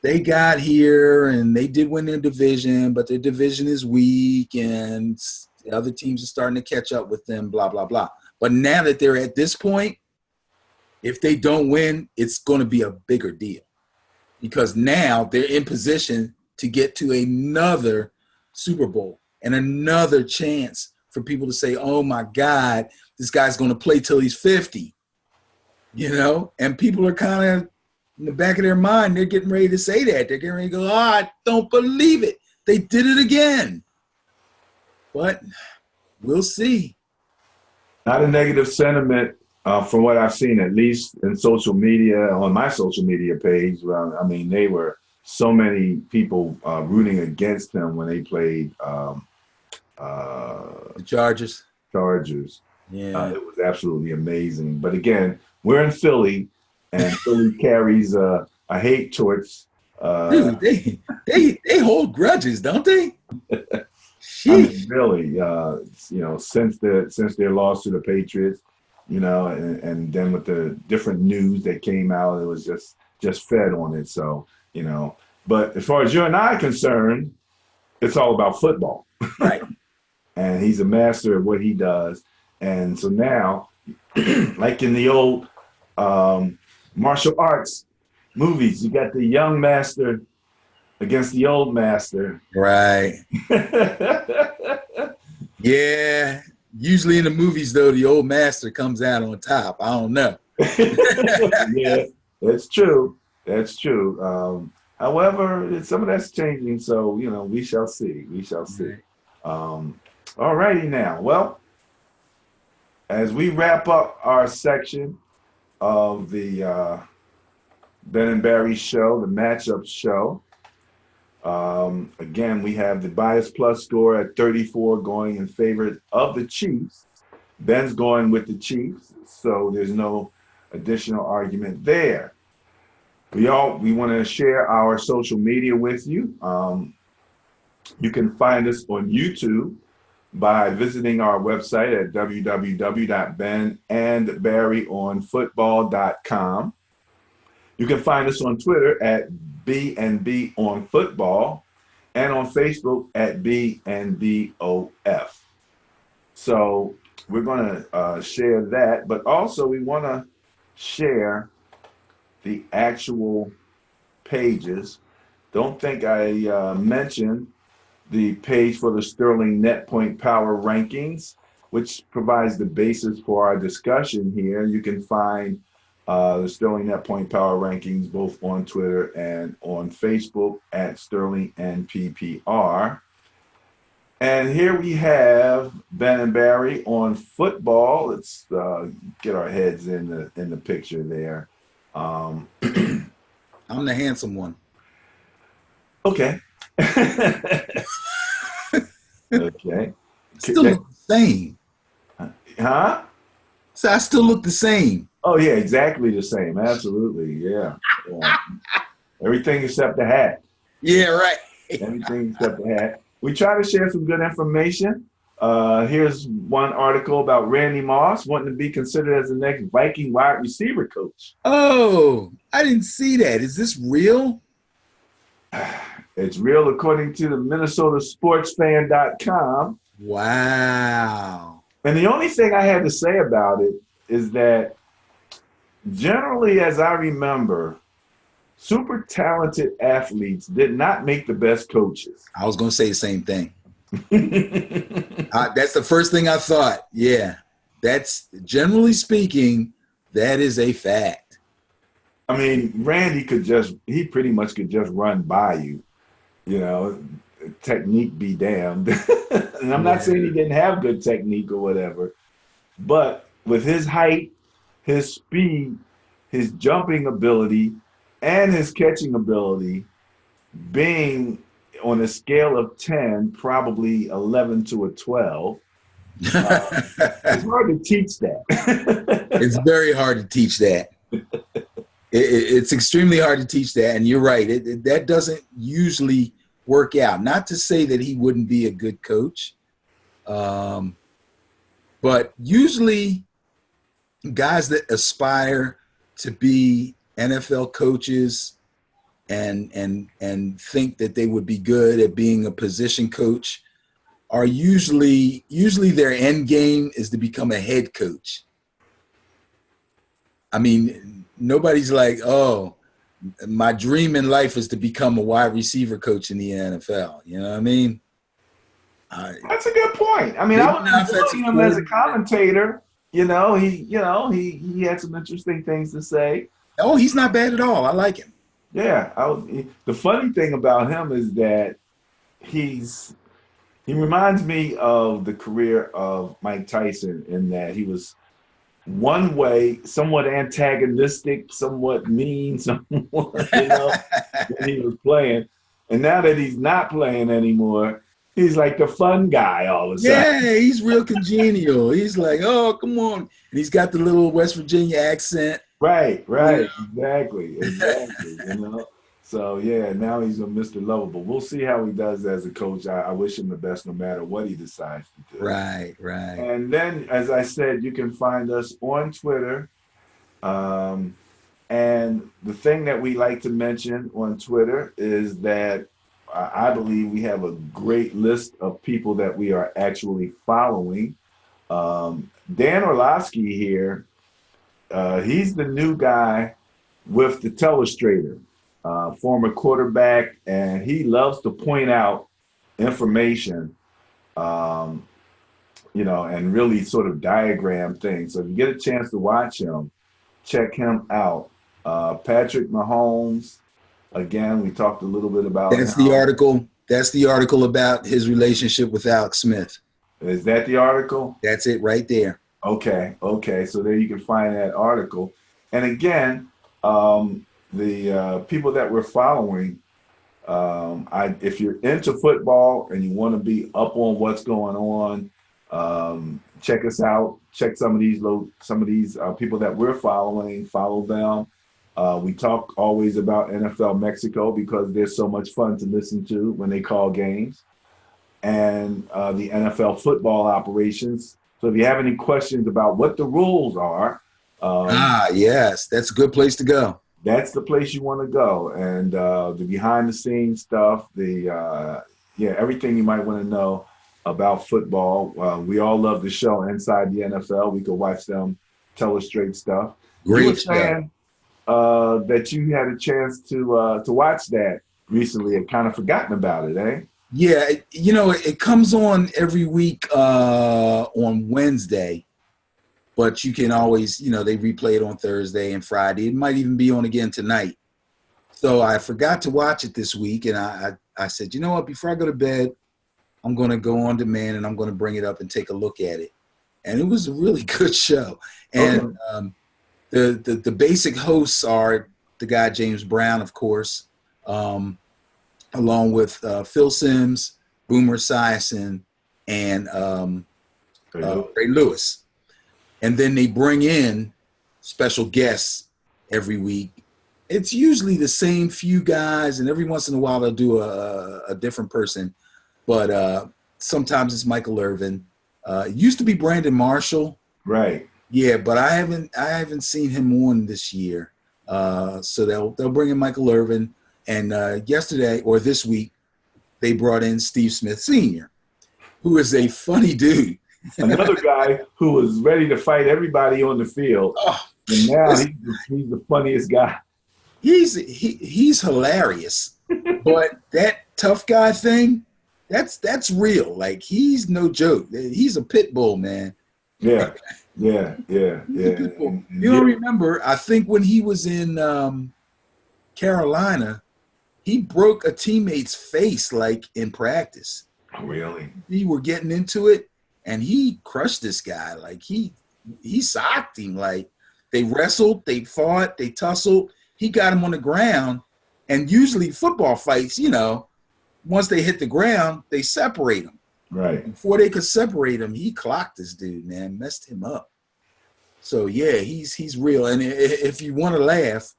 they got here and they did win their division, but their division is weak and the other teams are starting to catch up with them, blah, blah, blah. But now that they're at this point, if they don't win, it's going to be a bigger deal, because now they're in position to get to another Super Bowl and another chance for people to say, oh, my God, this guy's going to play till he's 50, you know? And people are kind of, in the back of their mind, they're getting ready to say that. They're getting ready to go, oh, I don't believe it. They did it again. But we'll see. Not a negative sentiment from what I've seen, at least in social media, on my social media page. I mean, they were so many people rooting against them when they played the Chargers. Yeah. It was absolutely amazing. But again, we're in Philly, and Philly carries a hate torch. Dude, they hold grudges, don't they? I mean, really, you know, since their loss to the Patriots, you know, and then with the different news that came out, it was just fed on it. So, you know, but as far as you and I are concerned, it's all about football. Right. and he's a master at what he does. And so now, like in the old martial arts movies, you got the young master against the old master. Right. Yeah. Usually in the movies, though, the old master comes out on top. I don't know. Yeah, that's true. That's true. However, some of that's changing, so we shall see. We shall see. Right. All righty now. Well, as we wrap up our section of the Ben and Barry show, the matchup show, again, we have the bias plus score at 34 going in favor of the Chiefs. Ben's going with the Chiefs, so there's no additional argument there. We want to share our social media with you. You can find us on YouTube by visiting our website at www.benandbarryonfootball.com. You can find us on Twitter at B&B on Football and on Facebook at BNBOF. So we're going to share that, but also we want to share the actual pages. Don't think I mentioned the page for the Sterling Net Point Power Rankings, which provides the basis for our discussion here. You can find the Sterling Net Point Power Rankings both on Twitter and on Facebook at Sterling NPPR. And here we have Ben and Barry on football. Let's get our heads in the picture there. I'm the handsome one. Okay. Okay. Still look the same. Huh? So I still look the same. Oh yeah, exactly the same. Absolutely, yeah. Everything except the hat. Yeah, right. Everything except the hat. We try to share some good information. Here's one article about Randy Moss wanting to be considered as the next Viking wide receiver coach. Oh, I didn't see that. Is this real? It's real according to the MinnesotaSportsFan.com. Wow. And the only thing I had to say about it is that generally, as I remember, super talented athletes did not make the best coaches. I was going to say the same thing. That's the first thing I thought. Yeah. That's, generally speaking, that is a fact. I mean, Randy he pretty much could just run by you, technique be damned. And I'm not saying he didn't have good technique or whatever, but with his height, his speed, his jumping ability, and his catching ability being on a scale of 10, probably 11 to a 12, it's hard to teach that. It's very hard to teach that. It's extremely hard to teach that. And you're right. That doesn't usually work out. Not to say that he wouldn't be a good coach. But usually guys that aspire to be NFL coaches and think that they would be good at being a position coach are usually their end game is to become a head coach. I mean, nobody's like, oh, my dream in life is to become a wide receiver coach in the NFL. You know what I mean? That's a good point. I mean, I was enjoying him as a commentator. He had some interesting things to say. Oh, he's not bad at all. I like him. Yeah, the funny thing about him is that he reminds me of the career of Mike Tyson in that he was one way, somewhat antagonistic, somewhat mean, somewhat, when he was playing. And now that he's not playing anymore, he's like the fun guy all of a sudden. Yeah, he's real congenial. He's like, oh, come on. And he's got the little West Virginia accent. Right, exactly. So, yeah, now he's a Mr. Lovable. We'll see how he does as a coach. I wish him the best no matter what he decides to do. Right. And then, as I said, you can find us on Twitter. And the thing that we like to mention on Twitter is that I believe we have a great list of people that we are actually following. Dan Orlovsky here, he's the new guy with the telestrator, former quarterback, and he loves to point out information, um, and really sort of diagram things. So if you get a chance to watch him, check him out. Patrick Mahomes, again, we talked a little bit about That's the him. article. That's the article about his relationship with Alex Smith. Is that the article? That's it right there. Okay. So there you can find that article. And again, the people that we're following, if you're into football and you want to be up on what's going on, check us out. Check some of these people that we're following. Follow them. We talk always about NFL Mexico because they're so much fun to listen to when they call games, and the NFL football operations. So if you have any questions about what the rules are, yes, that's a good place to go. That's the place you want to go. And the behind the scenes stuff, everything you might want to know about football. We all love the show Inside the NFL. We could watch them tell us straight stuff. Great You were saying that you had a chance to watch that recently and kind of forgotten about it, eh? Yeah, it comes on every week on Wednesday, but you can always, they replay it on Thursday and Friday. It might even be on again tonight. So I forgot to watch it this week, and I said, you know what, before I go to bed, I'm going to go on demand and I'm going to bring it up and take a look at it. And it was a really good show. And the basic hosts are the guy James Brown, of course, along with Phil Simms, Boomer Esiason, and Ray Lewis. And then they bring in special guests every week. It's usually the same few guys, and every once in a while they'll do a different person. But sometimes it's Michael Irvin. It used to be Brandon Marshall. Right. Yeah, but I haven't seen him on this year. So they'll bring in Michael Irvin. And yesterday or this week, they brought in Steve Smith Sr., who is a funny dude. Another guy who was ready to fight everybody on the field. And now he's the funniest guy. He's hilarious. But that tough guy thing, that's real. Like, he's no joke. He's a pit bull, man. Yeah. You don't remember, I think when he was in Carolina, he broke a teammate's face, like, in practice. Really? We were getting into it, and he crushed this guy. Like, he socked him. Like, they wrestled, they fought, they tussled. He got him on the ground, and usually football fights, once they hit the ground, they separate them. Right. Before they could separate him, he clocked this dude, man, messed him up. So, yeah, he's real. And if you want to laugh,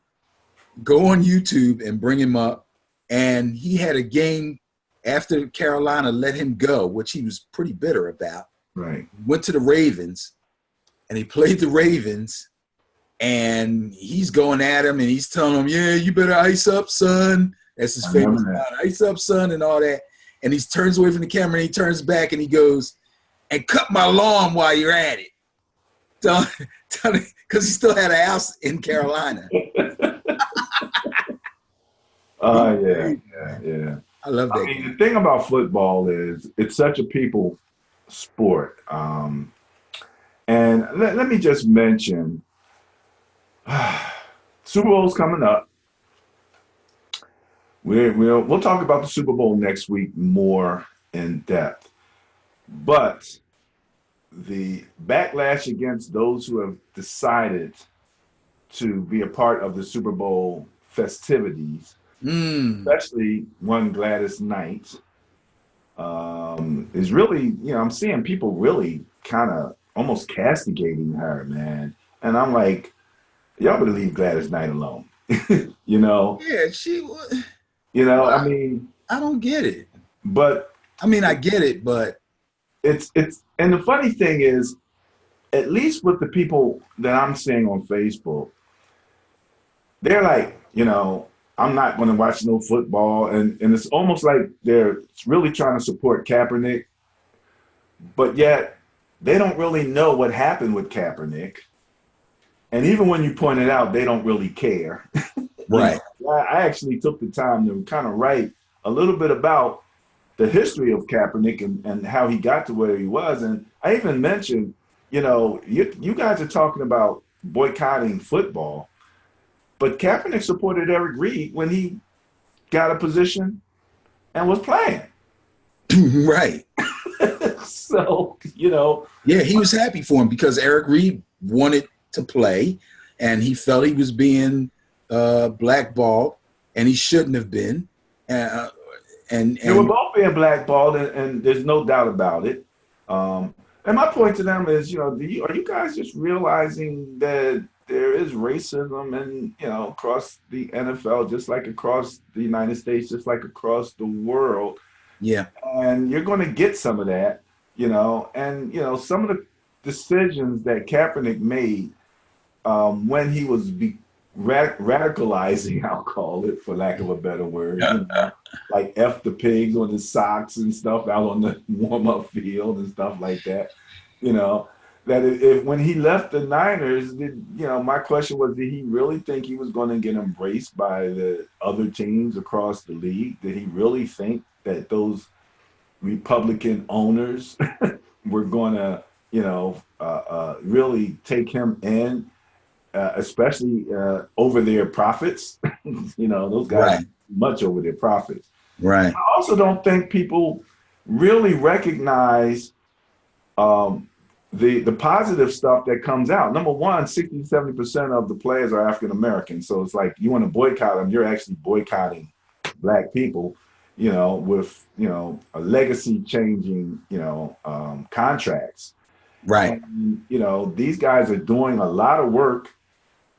go on YouTube and bring him up. And he had a game after Carolina let him go, which he was pretty bitter about. Right. Went to the Ravens, and he played the Ravens, and he's going at him, and he's telling him, yeah, you better ice up, son. That's his famous line, ice up, son, and all that. And he turns away from the camera, and he turns back, and he goes, and cut my lawn while you're at it. Because he still had a house in Carolina. Yeah. I love that. I mean, the thing about football is it's such a people sport. And let me just mention, Super Bowl's coming up. We'll talk about the Super Bowl next week more in depth. But the backlash against those who have decided to be a part of the Super Bowl festivities, especially one Gladys Knight, is really, I'm seeing people really kind of almost castigating her, man. And I'm like, y'all better leave Gladys Knight alone. Yeah, she was. I mean, I don't get it. But I mean, I get it, but it's and the funny thing is, at least with the people that I'm seeing on Facebook, they're like, I'm not going to watch no football, and it's almost like they're really trying to support Kaepernick, but yet they don't really know what happened with Kaepernick. And even when you point it out, they don't really care. You Right. know, I actually took the time to kind of write a little bit about the history of Kaepernick and how he got to where he was. And I even mentioned, you guys are talking about boycotting football, but Kaepernick supported Eric Reed when he got a position and was playing. Right. So, Yeah, he was happy for him because Eric Reed wanted to play, and he felt he was being blackballed, and he shouldn't have been. Uh, they were and both being blackballed, and there's no doubt about it. And my point to them is, are you guys just realizing that there is racism and, across the NFL, just like across the United States, just like across the world, yeah, and you're going to get some of that, and some of the decisions that Kaepernick made when he was radicalizing, I'll call it, for lack of a better word, like F the pigs on his socks and stuff out on the warm-up field and stuff like that, that if when he left the Niners, my question was, did he really think he was going to get embraced by the other teams across the league? Did he really think that those Republican owners were going to, really take him in, especially over their profits? Those guys right, much over their profits. right, I also don't think people really recognize the positive stuff that comes out. Number one, 60-70% of the players are African American. So it's like you want to boycott them, you're actually boycotting black people, with, a legacy changing, contracts. right. And, these guys are doing a lot of work,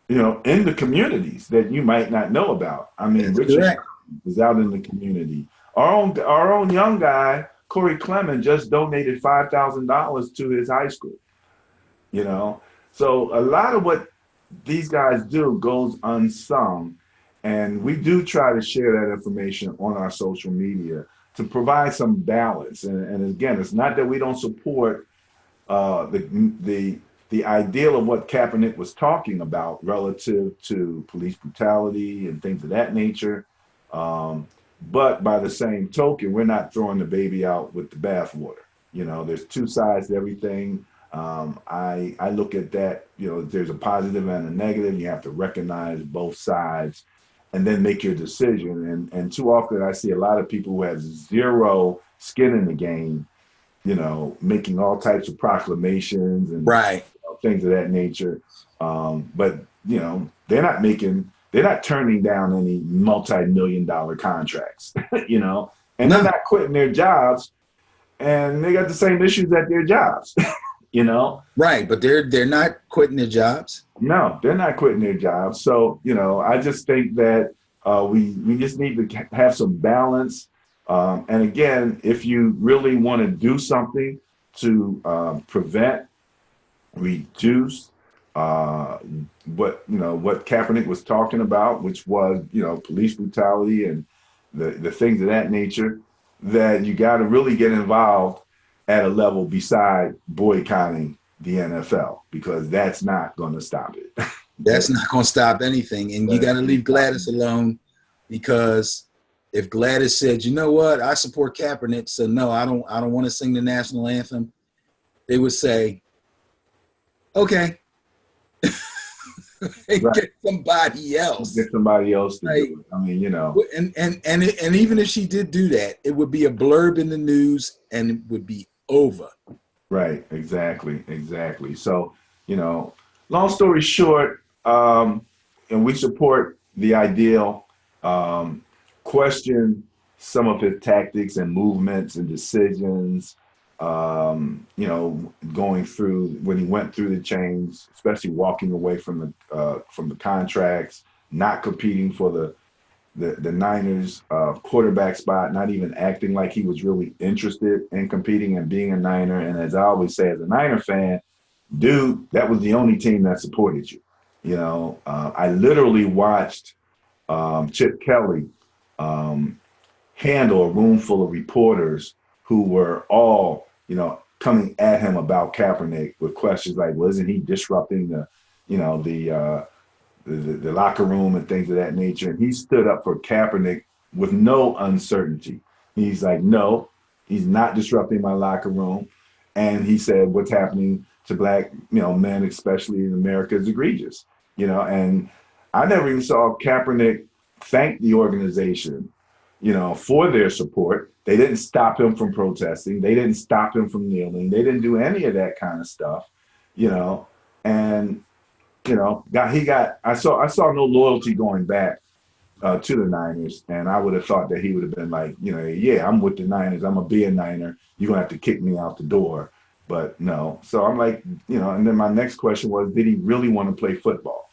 in the communities that you might not know about. I mean, That's Richard correct. is out in the community. Our own young guy, Corey Clement, just donated $5,000 to his high school. You know, so a lot of what these guys do goes unsung, and we do try to share that information on our social media to provide some balance. And again, it's not that we don't support the ideal of what Kaepernick was talking about relative to police brutality and things of that nature. But by the same token, we're not throwing the baby out with the bathwater. There's two sides to everything. I look at that, there's a positive and a negative. You have to recognize both sides and then make your decision. And too often I see a lot of people who have zero skin in the game, making all types of proclamations and Right. things of that nature. But they're not turning down any multi-million-dollar contracts, and they're No. not quitting their jobs, and they got the same issues at their jobs, Right. But they're not quitting their jobs. No, they're not quitting their jobs. So, I just think that we just need to have some balance. And again, if you really want to do something to prevent, reduce what Kaepernick was talking about, which was police brutality and the things of that nature, that you got to really get involved at a level beside boycotting the NFL, because that's not going to stop it. That's not going to stop anything. And you got to leave Gladys alone, because if Gladys said, you know what, I support Kaepernick, so no, I don't want to sing the national anthem, they would say, okay, Right. get somebody else. Get somebody else to Right. do it. I mean, And even if she did do that, it would be a blurb in the news and it would be over. right, exactly. So, long story short, and we support the ideal, question some of his tactics and movements and decisions, going through when he went through the change, especially walking away from the contracts, not competing for the Niners quarterback spot, not even acting like he was really interested in competing and being a Niner. And as I always say, as a Niner fan, dude, that was the only team that supported you. I literally watched Chip Kelly, um, handle a room full of reporters who were all, coming at him about Kaepernick with questions like, "Well, isn't he disrupting the, you know, the locker room and things of that nature?" And he stood up for Kaepernick with no uncertainty. He's like, "No, he's not disrupting my locker room." And he said, "What's happening to black, men, especially in America, is egregious." And I never even saw Kaepernick thank the organization, for their support. They didn't stop him from protesting. They didn't stop him from kneeling. They didn't do any of that kind of stuff, and I saw no loyalty going back to the Niners, and I would have thought that he would have been like, yeah, I'm with the Niners. I'm gonna be a Niner. You're gonna have to kick me out the door. But no. So I'm like, and then my next question was, did he really want to play football?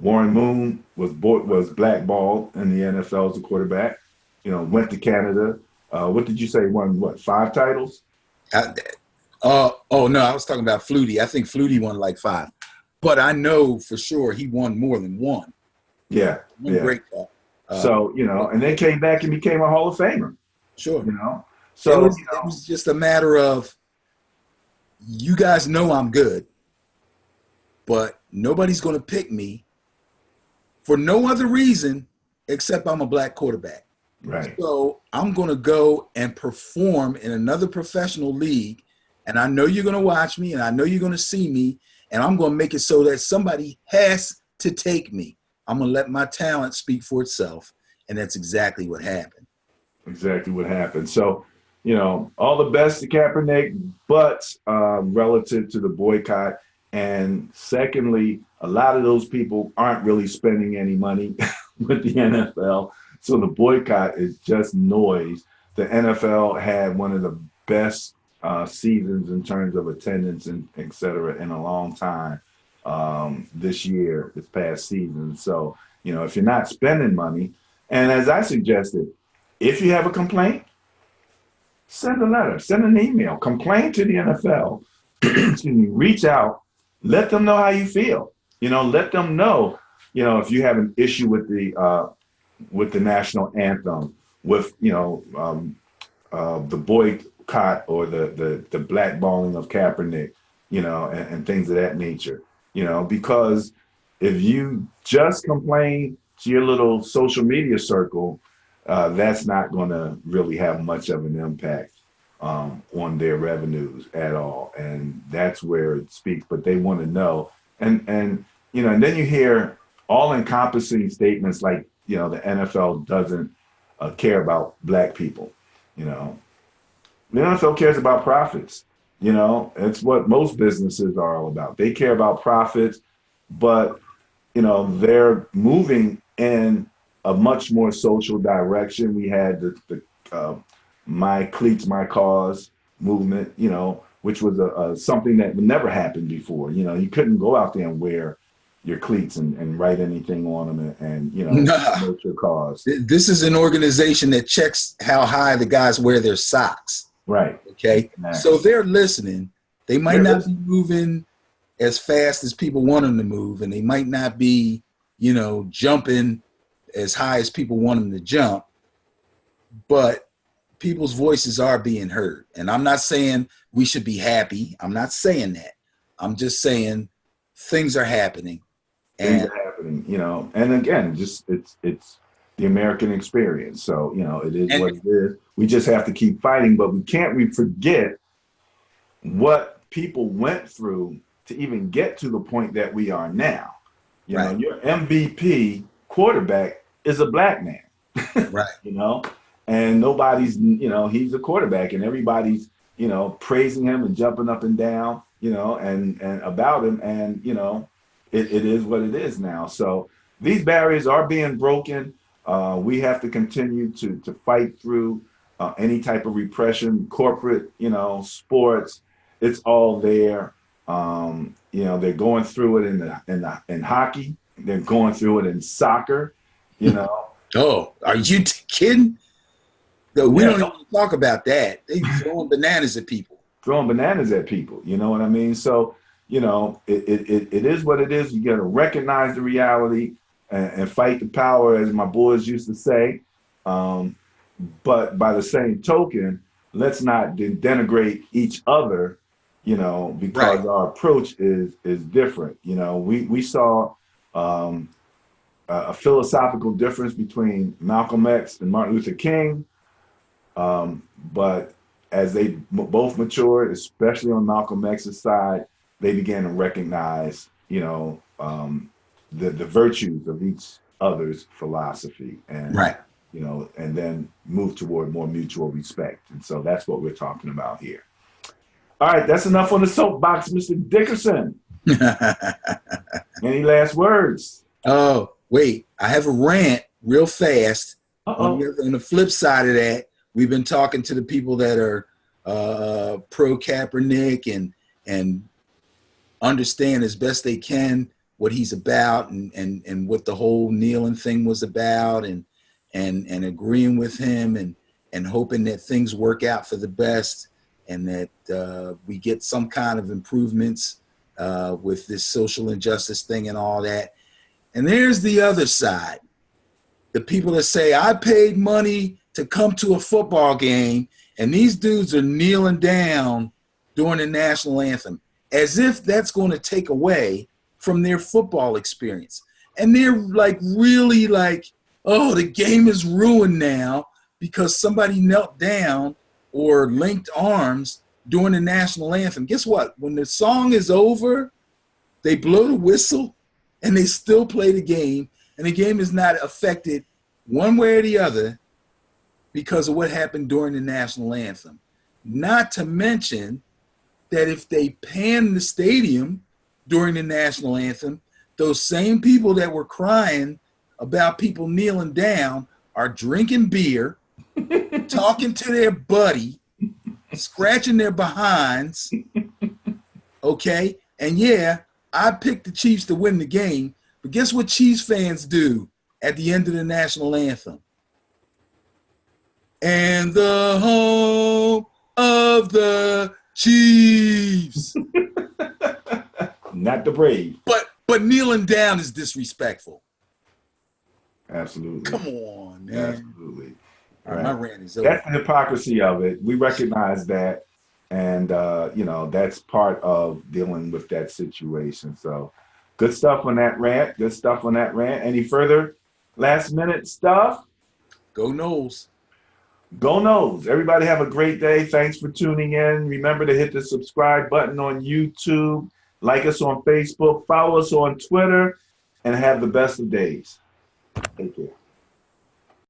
Warren Moon was blackballed in the NFL as a quarterback. Went to Canada. What did you say? Won what? 5 titles? Oh no, I was talking about Flutie. I think Flutie won like 5, but I know for sure he won more than one. Yeah, yeah. Great. So and then came back and became a Hall of Famer. Sure. So it was just a matter of, you guys know I'm good, but nobody's going to pick me for no other reason except I'm a black quarterback. Right. So I'm going to go and perform in another professional league, and I know you're going to watch me, and I know you're going to see me, and I'm going to make it so that somebody has to take me. I'm going to let my talent speak for itself, and that's exactly what happened. Exactly what happened. So, all the best to Kaepernick, but relative to the boycott. And secondly, a lot of those people aren't really spending any money with the NFL. So the boycott is just noise. The NFL had one of the best seasons in terms of attendance and et cetera in a long time this past season. So, if you're not spending money, and as I suggested, if you have a complaint, send a letter, send an email, complain to the NFL, excuse me, reach out, let them know how you feel. Let them know, if you have an issue with the national anthem, with the boycott or the blackballing of Kaepernick, and things of that nature. Because if you just complain to your little social media circle, that's not going to really have much of an impact on their revenues at all. And that's where it speaks. But they want to know. And then you hear all-encompassing statements like, the NFL doesn't care about black people. The NFL cares about profits. It's what most businesses are all about. They care about profits, but, they're moving in a much more social direction. We had the My Cleats, My Cause movement, which was something that never happened before. You couldn't go out there and wear your cleats and write anything on them and promote your cause. This is an organization that checks how high the guys wear their socks. Right. Okay. Exactly. So they're listening. They might not be moving as fast as people want them to move, and they might not be, jumping as high as people want them to jump, but people's voices are being heard. And I'm not saying we should be happy. I'm not saying that. I'm just saying things are happening. Things are happening, and again, just it's the American experience. So, it is what it is. We just have to keep fighting, but we can't forget what people went through to even get to the point that we are now. Right. Your MVP quarterback is a black man. Right. And nobody's, he's a quarterback and everybody's, praising him and jumping up and down, and about him. And, it is what it is now. So these barriers are being broken. We have to continue to fight through any type of repression, corporate, sports. It's all there. They're going through it in hockey. They're going through it in soccer. Oh, are you kidding? No, we don't even talk about that. They throwing bananas at people. You know what I mean? So, it is what it is. You got to recognize the reality. and fight the power, as my boys used to say. Um, but by the same token, let's not denigrate each other, Right. because our approach is different. We saw um, a philosophical difference between Malcolm X and Martin Luther King. But as they both matured, especially on Malcolm X's side, they began to recognize, the virtues of each other's philosophy, and Right. and then move toward more mutual respect. And so that's what we're talking about here. All right, that's enough on the soapbox, Mr. Dickerson. Any last words? Oh, wait. I have a rant real fast. Uh-oh. On the flip side of that, we've been talking to the people that are pro Kaepernick and understand as best they can what he's about and what the whole kneeling thing was about and agreeing with him and hoping that things work out for the best and that we get some kind of improvements with this social injustice thing and all that. And there's the other side. The people that say, I paid money to come to a football game, and these dudes are kneeling down during the national anthem, as if that's going to take away from their football experience. And they're like, really like, oh, the game is ruined now because somebody knelt down or linked arms during the national anthem. Guess what? When the song is over, they blow the whistle and they still play the game, and the game is not affected one way or the other because of what happened during the national anthem. Not to mention that if they pan the stadium during the national anthem, those same people that were crying about people kneeling down are drinking beer, talking to their buddy, scratching their behinds, okay? And yeah, I picked the Chiefs to win the game, but guess what Chiefs fans do at the end of the national anthem? And the home of the Chiefs. Not the brave. But kneeling down is disrespectful. Absolutely. Come on, man. Absolutely. All right, my rant is over. That's the hypocrisy of it. We recognize that. And, that's part of dealing with that situation. So good stuff on that rant. Good stuff on that rant. Any further last minute stuff? Go Noles. Go Noles. Everybody have a great day. Thanks for tuning in. Remember to hit the subscribe button on YouTube. Like us on Facebook. Follow us on Twitter. And have the best of days. Take care.